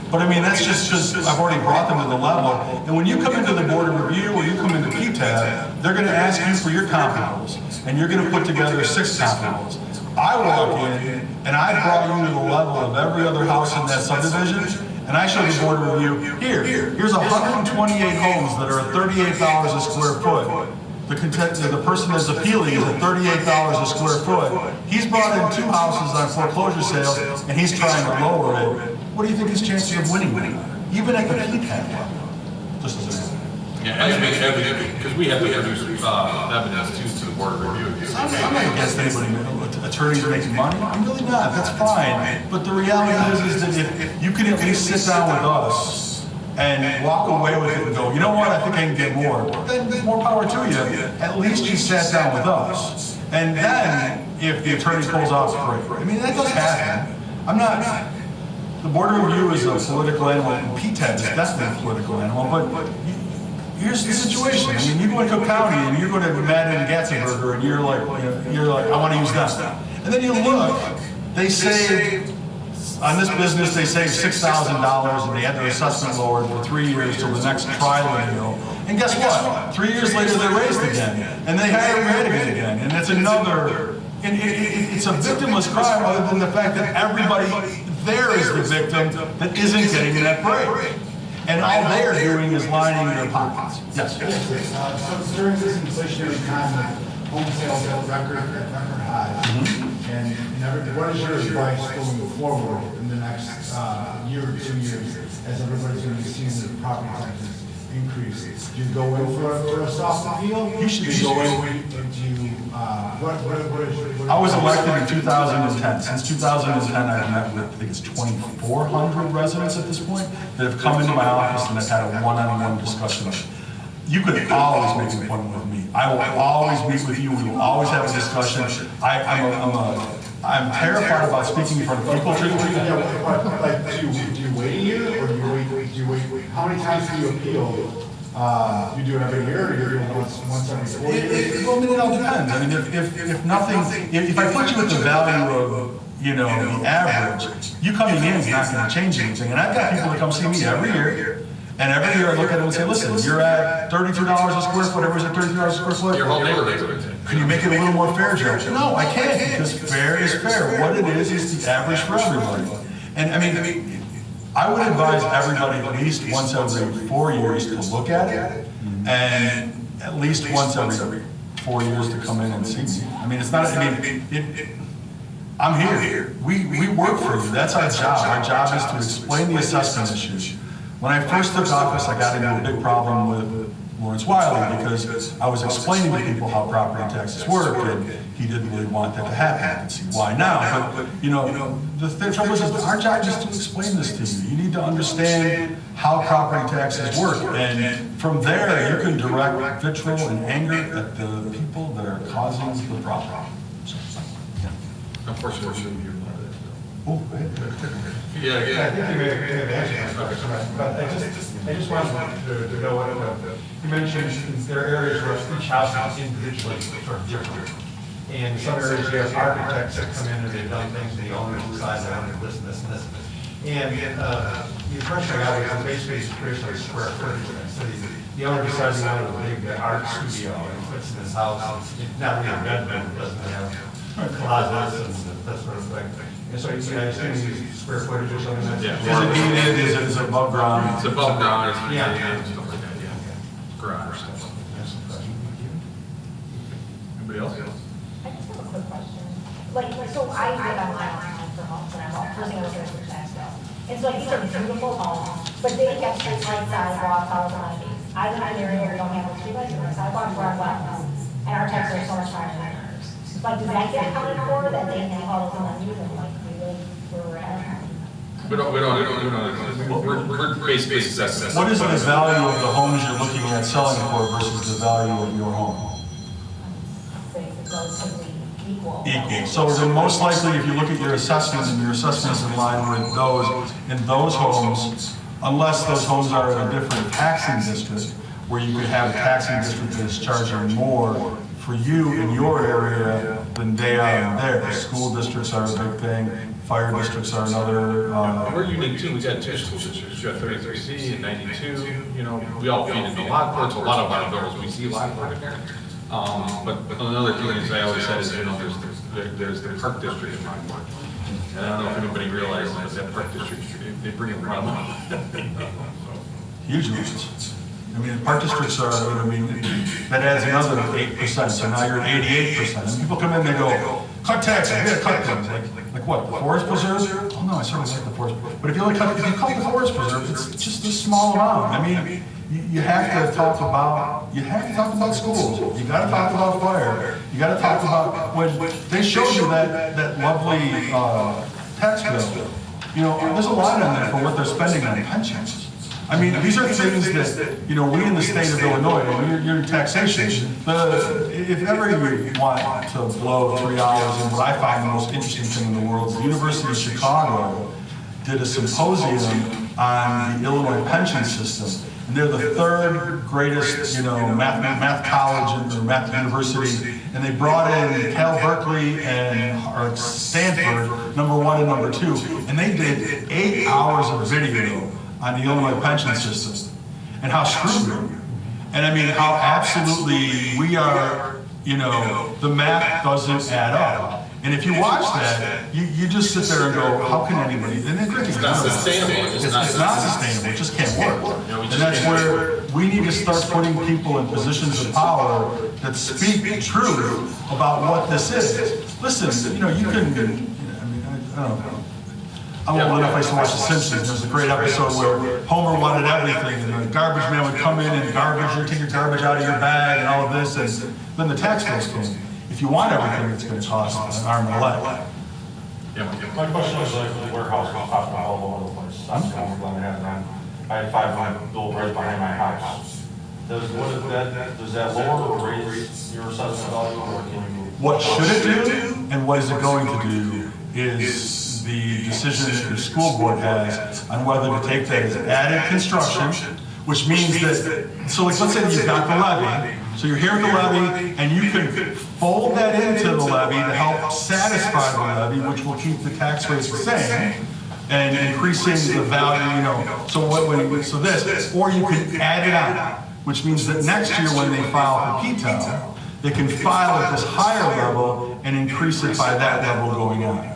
But I mean, that's just because I've already brought them to the level. And when you come into the board of review or you come into PTAB, they're going to ask you for your comparables, and you're going to put together 6 comparables. I walk in, and I brought you to the level of every other house in that subdivision, and I show the board of review, here's 128 homes that are at $38 a square foot. The person that's appealing is at $38 a square foot. He's brought in 2 houses on foreclosure sales, and he's trying to lower it. What do you think his chances of winning are? Even at the PTAB level? Just as an example. Yeah, and because we have to produce evidence to the board of review. I'm not against anybody, attorneys making money. I'm really not. That's fine. But the reality is that if you can at least sit down with us and walk away with it and go, you know what, I think I can get more, then more power to you. At least you sat down with us. And then, if the attorney pulls off, great. I mean, that does happen. I'm not. The board of review is a political animal, and PTAB is definitely a political animal, but here's the situation. I mean, you go to Cook County and you go to Madden and Gatzenberger and you're like, I want to use them. And then you look, they save, on this business, they save $6,000 and they had their assessment lowered for 3 years till the next trial deal. And guess what? 3 years later, they raised again. And they hire Radigan again. And it's another, it's a victimless crime other than the fact that everybody there is the victim that isn't getting that break. And all they're doing is lining their pockets. Yes. So during this inflationary time, home sales at record highs. And what is your advice going forward in the next year or 2 years as everybody's going to be seeing the property taxes increase? Do you go in for a soft appeal? You should be going. I was elected in 2010. Since 2010, I've met with, I think it's 2,400 residents at this point that have come into my office and have had a one-on-one discussion. You could always make an appointment with me. I will always meet with you. We will always have a discussion. I'm terrified about speaking in front of people. Like, do you wait a year, or do you wait? How many times do you appeal? You do it every year, or you do it once every 4 years? Well, I mean, it all depends. I mean, if nothing, if I put you at the value of, the average, you coming in is not going to change anything. And I've got people that come see me every year, and every year I look at them and say, listen, you're at $32 a square foot, everyone's at $32 a square foot. Your whole neighborhood. Can you make it a little more fair, Joe? No, I can't, because fair is fair. What it is the average for everybody. And I mean, I would advise everybody at least once every 4 years to look at it, and at least once every 4 years to come in and see me. I mean, it's not, I'm here. We work for you. That's our job. Our job is to explain the assessment issues. When I first took office, I got into a big problem with Lawrence Wiley because I was explaining to people how property taxes work, and he didn't really want that to happen. I can see why now, but the trouble is our job is to explain this to you. You need to understand how property taxes work, and from there you can direct vitriol and anger at the people that are causing the problem. Unfortunately, we shouldn't hear about Oh, go ahead. Yeah, I think you may have answered my question, but I just wanted to know what, you mentioned there are areas where each house is individually sort of different. And in some areas you have architects that come in and they've done things, and the owners decide they want to do this and this and this. And the impression I got was basically it's traditionally square footage. So the owner decides he wanted a big art studio and puts in his house. It's not really a bedroom, it doesn't have closets and that sort of thing. And so you guys think square footage or something like that? Yeah. Is it heated, is it above ground? It's above ground, it's Yeah. stuff like that, yeah. Garage stuff. Anybody else? I just have a quick question. Like, so I live on my own for homes, and I'm all personally residential tax bill. And so like, these are beautiful homes, but they have street lights, sidewalks, all the amenities. I live in an area where we don't have street lights, or sidewalks, where I'm wells, and our taxes are so much higher than ours. Like, does that get accounted for, that they have all those amenities, and like, we live where we're at? We're basically assessing. What is the value of the homes you're looking at selling for versus the value of your home? Say it's relatively equal. Equal. So then most likely, if you look at your assessments and your assessments in line with those, in those homes, unless those homes are in a different taxing district, where you could have a taxing district that is charging more for you in your area than they are in theirs. School districts are a big thing, fire districts are another. We're unique too, we got two school districts, you got 33C and 92, you know, we all feed into lot courts, a lot of our bills, we see lot court there. But another thing is, I always said is, you know, there's the park district in my mind. And I don't know if anybody realizes, but that park district, they bring a lot of money. Huge ones. I mean, park districts are, I mean, that adds another 8%, so now you're at 88%. And people come in, they go, cut taxes, we gotta cut things. Like what, the forest preserve? Oh no, I certainly like the forest. But if you cut the forest preserve, it's just a small amount. I mean, you have to talk about schools. You gotta talk about fire. You gotta talk about, when they showed you that lovely tax bill, you know, there's a lot in there for what they're spending on pensions. I mean, these are things that, you know, we in the state of Illinois, when you're in taxation, if ever you want to blow 3 hours, and what I find the most interesting thing in the world, the University of Chicago did a symposium on the Illinois pension system. And they're the third greatest, you know, math college or math university, and they brought in Cal Berkeley and Stanford, #1 and #2, and they did 8 hours of video on the Illinois pension system and how screwed we are. And I mean, how absolutely we are, you know, the math doesn't add up. And if you watch that, you just sit there and go, how can anybody, and It's not sustainable. It's not sustainable, it just can't work. And that's where we need to start putting people in positions of power that speak truth about what this is. Listen, you know, you can, I mean, I don't know. I'm old enough, I used to watch The Simpsons. There's a great episode where Homer wanted everything, and the garbage man would come in and take your garbage out of your bag and all of this, and then the tax bills came. If you want everything, it's going to cost an arm and a leg. My question is like the warehouse was popping all over the place. That's what we're going to have done. I had 5 billboards behind my house. Does that lower or raise your assessment value, or can you? What should it do, and what is it going to do, is the decision that your school board has on whether to take that as added construction, which means that, so like, let's say you've got the levy, so you're here at the levy, and you can fold that into the levy to help satisfy the levy, which will keep the tax rates the same, and increasing the value, you know, so so this, or you can add it on, which means that next year when they file for PTO, they can file at this higher level and increase it by that level going on.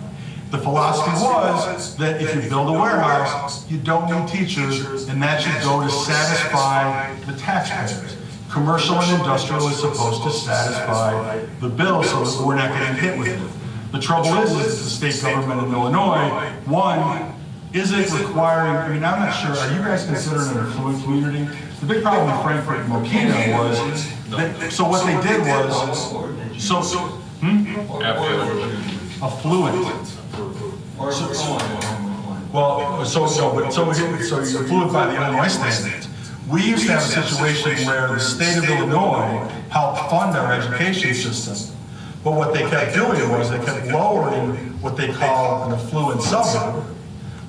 The philosophy was that if you build a warehouse, you don't need teachers, and that should go to satisfy the taxpayers. Commercial and industrial is supposed to satisfy the bill so that we're not getting hit with it. The trouble is the state government in Illinois, one, isn't requiring, I mean, I'm not sure, are you guys considered an affluent community? The big problem with Frankfurt and Mokina was, that, so what they did was, affluent. So you're affluent by the Illinois standards. We used to have a situation where the state of Illinois helped fund our education system. But what they kept doing was they kept lowering what they call an affluent suburb,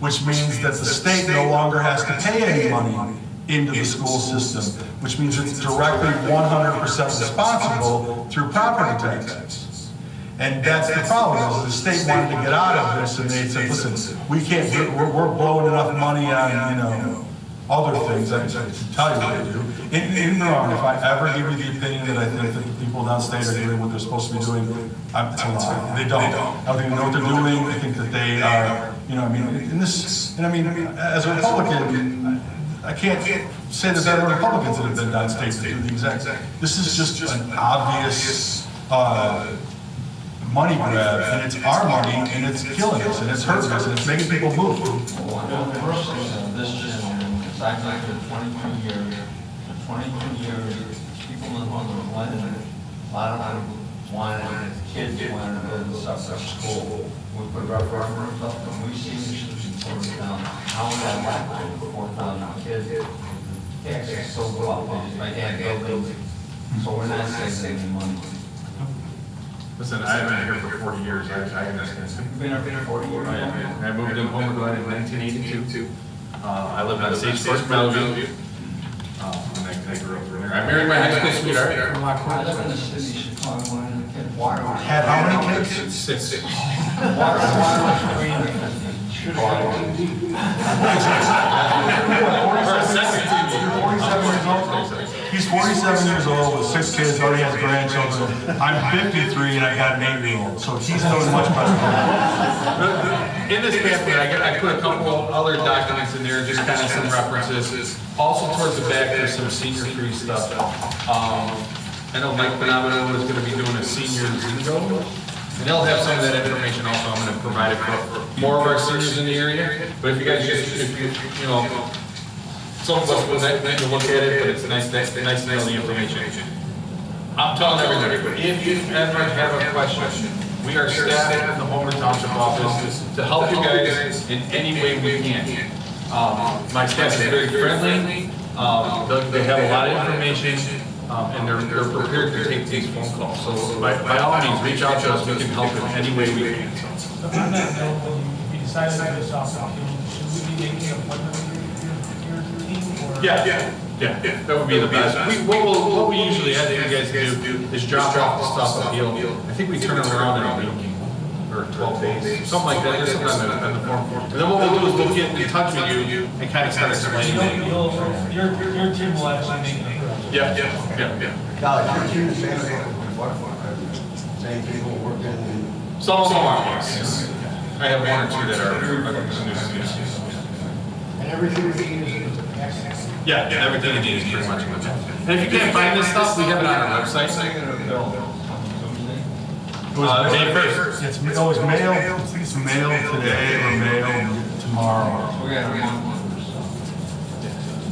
which means that the state no longer has to pay any money into the school system, which means it's directly 100% responsible through property taxes. And that's the problem, is the state wanted to get out of this, and they said, listen, we can't, we're blowing enough money on, other things, I can tell you what to do. In the wrong, if I ever give you the opinion that I think that the people downstate are doing what they're supposed to be doing, it's a lie. They don't. I don't think they know what they're doing. I think that they are, as a Republican, I can't say that there are Republicans that have been downstate that do the exact same. This is just an obvious money grab, and it's our money, and it's killing us, and it's hurting us, and it's making people move. Well, first thing, this just, I've been for 22 years, people in London, a lot of them wanted, kids wanted to go to separate school. We put referendums up, and we see the students down. How would that happen for 4,000 kids? Taxes so go up, they had buildings, so we're not saving any money. Listen, I've been here for 40 years. I understand. You've been here for 40 years? I moved in Homer Glen in 1982. I lived on Sage Court, Bellevue. And I grew up there. I married my high school sweetheart from Lock I live in the city of Chicago, and the kid water. Had how many kids? 6. Water was free in the city. He's 47 years old with 6 kids, already has grandchildren. I'm 53 and I got an 8-year-old, so he's doing much better. In this pamphlet, I put a couple other documents in there, just kind of some references. Also towards the back, there's some senior free stuff. I know Mike Phenomenal is going to be doing a senior Zingo, and they'll have some of that information also. I'm going to provide it for more of our seniors in the area. But if you guys just, some of us will need to look at it, but it's nice to know the information. I'm telling everybody, if you ever have a question, we are staffed in the Homer Township office to help you guys in any way we can. My staff is very friendly. They have a lot of information, and they're prepared to take these phone calls. So by all means, reach out to us. We can help in any way we can. So on that note, when we decided to do this off, should we be making an appointment with your team, or? Yeah, that would be the best. What we usually have you guys do is drop off the stuff appeal. I think we turn it around in a week or 12 days, something like that. There's something on the form. And then what we'll do is we'll get in touch with you and kind of start explaining it. Your team will actually make it. Yeah. Now, your team is same people working. Some of them are, yes. I have 1 or 2 that are new students. And everything we need is access. Yeah, everything you need is pretty much in the chat. And if you can't find this stuff, we have it on our website. It was May 1st. It's mail, I think it's mail today or mail tomorrow.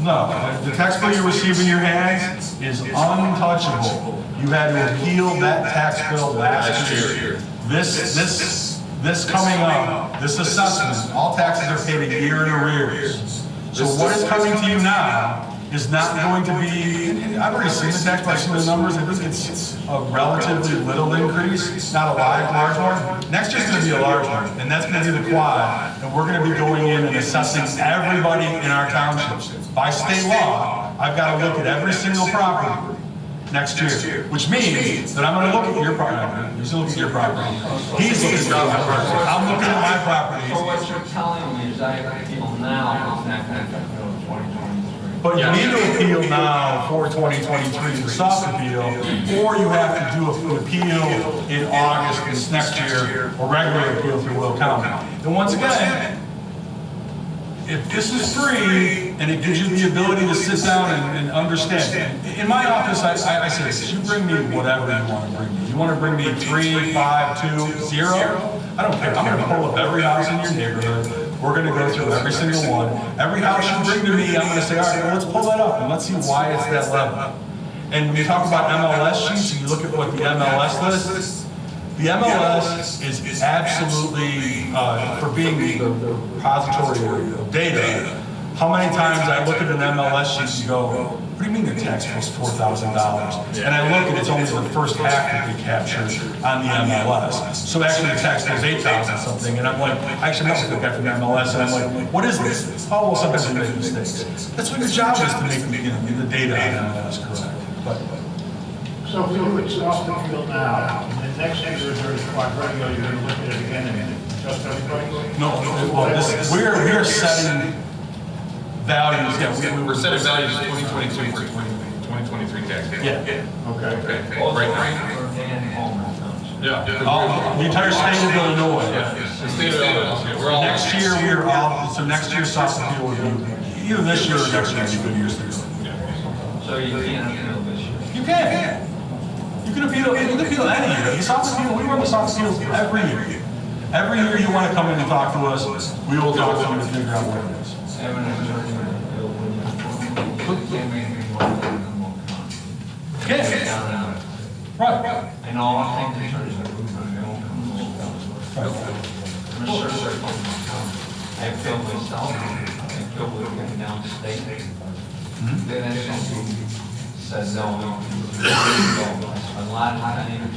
No, the tax bill you receive in your hands is untouchable. You had to appeal that tax bill last year. This coming up, this assessment, all taxes are paid a year in arrears. So what is coming to you now is not going to be, I've already seen the tax bill, I've seen the numbers, I think it's a relatively little increase, not a large one. Next year's going to be a large one, and that's going to be the quad, and we're going to be going in and assessing everybody in our township. By state law, I've got to look at every single property next year, which means that I'm going to look at your property. He's looking at your property. He's looking at my property. I'm looking at my property. So what you're telling me is that people now is not going to go to 2023. But you need to appeal now for 2023, the soft appeal, or you have to do an appeal in August this next year, or regular appeal through Will County. And once again, if this is free and it gives you the ability to sit down and understand. In my office, I say this, you bring me whatever you want to bring me. You want to bring me 3, 5, 2, 0? I don't care. I'm going to pull up every house in your neighborhood. We're going to go through every single one. Every house you bring to me, I'm going to say, all right, well, let's pull that up and let's see why it's that level. And when you talk about MLS sheets and you look at what the MLS lists, the MLS is absolutely, for being the repository of data, how many times I look at an MLS sheet and go, what do you mean the tax bill's $4,000? And I look and it's only the first half that they captured on the MLS. So actually the tax bill's 8,000 something, and I'm like, I actually met with the guy from the MLS, and I'm like, what is this? Oh, well, sometimes we make mistakes. That's what your job is, to make the data on MLS correct. But, So if we look at Austin Field now, and then next year there's quadrennial, you're gonna look at it again and adjust everybody? no, well, we are setting values, yeah, We're setting values 2022 for 2023 tax year. yeah. Okay. Okay, All right the now. and Homer. Yeah. The entire state of Illinois. Yeah, the state of Illinois, yeah, we're all. Next year, we are all, so next year, South Appeal will be, either this year or next year, will be good years to go. So you can't appeal this year. You can. You can appeal any year. The South Appeal, we run the South Appeals every year. Every year you want to come in and talk to us, we will talk to you to figure out what it is. Having an attorney appeal when you can't make me more than a more con. Okay. Right. I know, I think the attorneys are moving on their own counsel. I'm sure they're coming down. I feel myself, I feel we're going downstate. Then SLC says no, a lot of time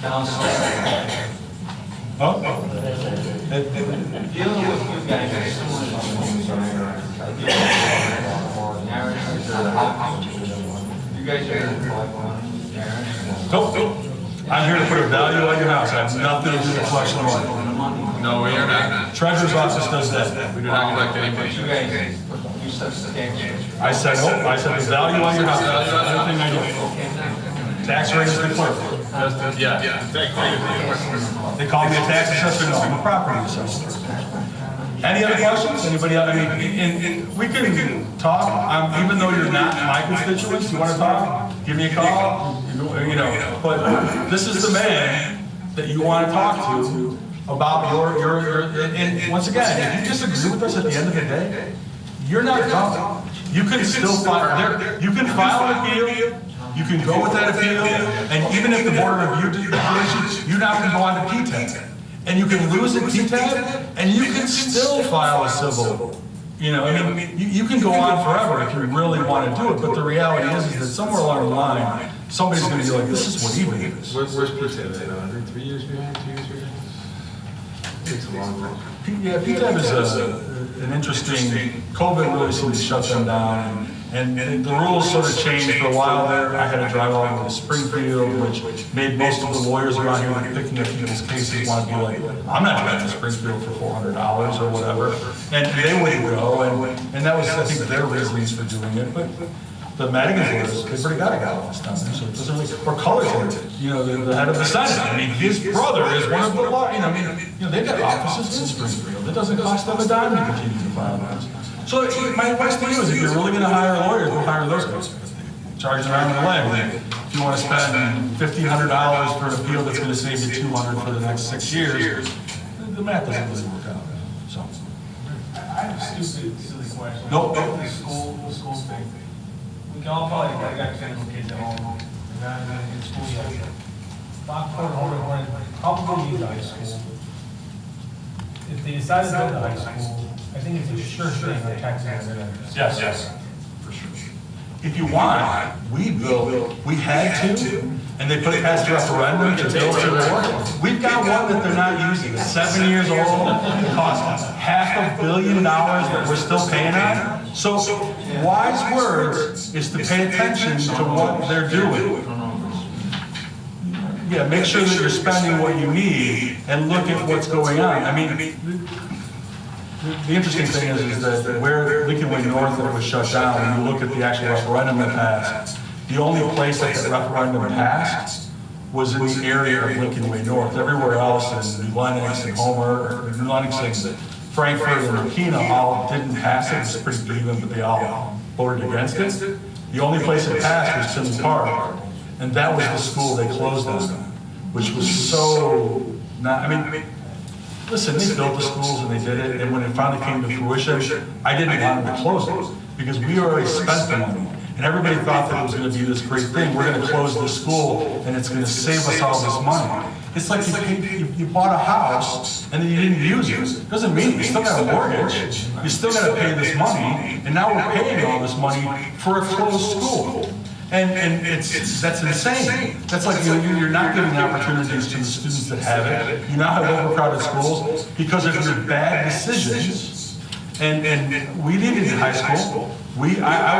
downstate. Oh? Dealing with you guys is similar to homes, or narratives or the house. You guys are like one narrative. Nope. I'm here to put a value on your house. I have nothing to do with collection of money. No, we are not. Treasurer's office does that. We do not collect any But money. you guys, you said substantial. I said, oh, I said the value on your house. That's everything I do. Okay, now. Tax rate is declared. Yeah. They call me a tax assessor, no, I'm a property assessor. Any other questions? Anybody else? I mean, and we can talk, even though you're not my constituents, you want to talk, give me a call, you know, but this is the man that you want to talk to about your, and once again, if you disagree with us at the end of the day, you're not dumb. You can still file, you can file an appeal, you can go with that appeal, and even if the board of review decisions, you now can go on to PTAB. And you can lose at PTAB, and you can still file a civil. You know, I mean, you can go on forever if you really want to do it, but the reality is that somewhere along the line, somebody's going to be like, this is what even is. Where's PTAB at? 3 years behind, 2 years behind? Takes a long time. Yeah, PTAB is an interesting, COVID really seemed to shut them down, and the rules sort of changed for a while there. I had to drive all over to Springfield, which made most of the lawyers around here that are picking up people's cases want to be like, I'm not driving to Springfield for $400 or whatever. And they wouldn't go, and that was, I think, their reasons for doing it. But the Madigan's lawyers, they've already got a guy this time, so it doesn't really, or Cullerton, you know, the head of the Senate. I mean, his brother is one of the law, you know, they've got offices in Springfield. It doesn't cost them a dime to continue to file those. So my advice to you is, if you're really going to hire a lawyer, go hire those guys. Charge an arm and a leg. If you want to spend $1,500 for an appeal that's going to save you $200 for the next 6 years, the math doesn't really work out. So. I have a stupid, silly question. Nope. The school thing. We can all probably, I got single kids at home, we're not even in school yet. Lockport, Homer, probably need high school. If they decide to go to high school, I think it's a sure thing our taxes are going to. Yes. For sure. If you want, we had to, and they put it past the referendum to build it. We've got one that they're not using, it's 7 years old, it costs $500 million that we're still paying on. So wise words is to pay attention to what they're doing. Yeah, make sure that you're spending what you need and look at what's going on. I mean, the interesting thing is that where Lincoln Way North that was shut down, when you look at the actual referendum that passed, the only place that the referendum passed was in the area of Lincoln Way North. Everywhere else, in New Lenox and Homer, New Lenox and Frankfurt and Mokina all didn't pass it. It was pretty even, but they all voted against it. The only place it passed was Tinley Park, and that was the school they closed on, which was so not, I mean, listen, they built the schools and they did it, and when it finally came to fruition, I didn't want them to close it, because we already spent the money. And everybody thought that it was gonna be this great thing, we're gonna close this school and it's gonna save us all this money. It's like you bought a house and then you didn't use it. Doesn't mean you still got a mortgage, you still gotta pay this money, and now we're paying all this money for a closed school. And that's insane. That's like you're not giving opportunities to the students that have it. You now have overcrowded schools because of your bad decisions. And we did it in high school. I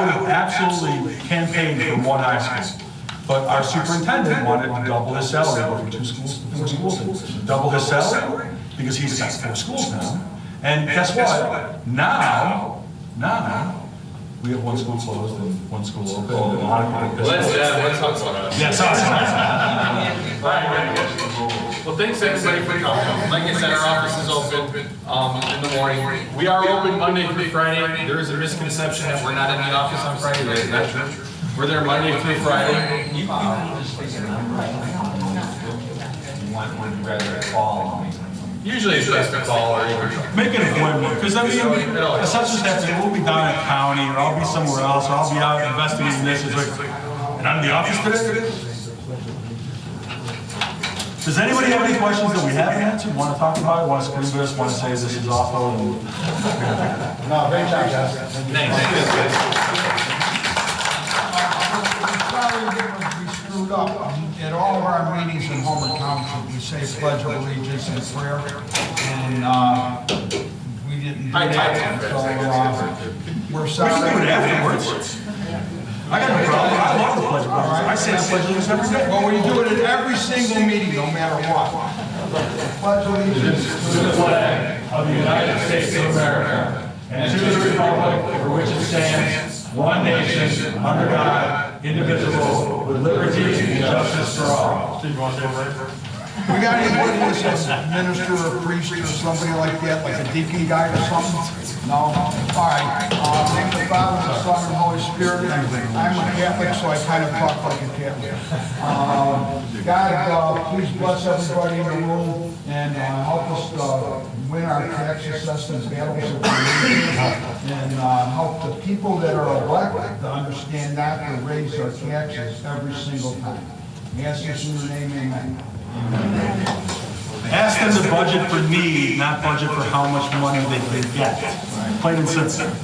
would have absolutely campaigned for one high school. But our superintendent wanted to double his salary, go from 2 schools to 4 schools, and double his salary, because he's got 4 schools now. And guess what? Now, we have 1 school closed and 1 school open, and a lot of people. Let's talk about it. Yeah, sorry. Well, thanks everybody for coming. Like I said, our office is open in the morning. We are open Monday through Friday. There is a misconception that we're not in the office on Friday. That is not true. We're there Monday through Friday. You just thinking, I'm right. Would you rather call me? Usually it's best to call or even Make an appointment, because I mean, assessors have to, we'll be down at county, or I'll be somewhere else, or I'll be out investigating this, it's like, and I'm in the office today? Does anybody have any questions that we haven't answered, want to talk about it, want to scream at us, want to say this is awful? And... No, great job, guys. We screwed up. At all of our meetings in Homer Township, we say pledge of allegiance and prayer, and we didn't do that, so we're sorry. We can do it afterwards. I got no problem, I love the pledge of allegiance. I say the pledge of allegiance every day. Well, we do it at every single meeting, no matter what. Pledge allegiance To the flag of the United States of America, and to the republic for which it stands, one nation, under God, indivisible, with liberty and justice for all. Steve, you want to say a prayer? We got anybody that says minister or priest or somebody like that, like a deacon guy or something? No? All right. Name the Father, the Son, and the Holy Spirit. I'm a Catholic, so I kind of talk like a Catholic. God, please bless everybody in the room and help us win our tax assessment battles that we're losing, and help the people that are elected to understand not to raise our taxes every single time. Ask this in your name, amen. Ask them to budget for need, not budget for how much money they can get. Plain and simple.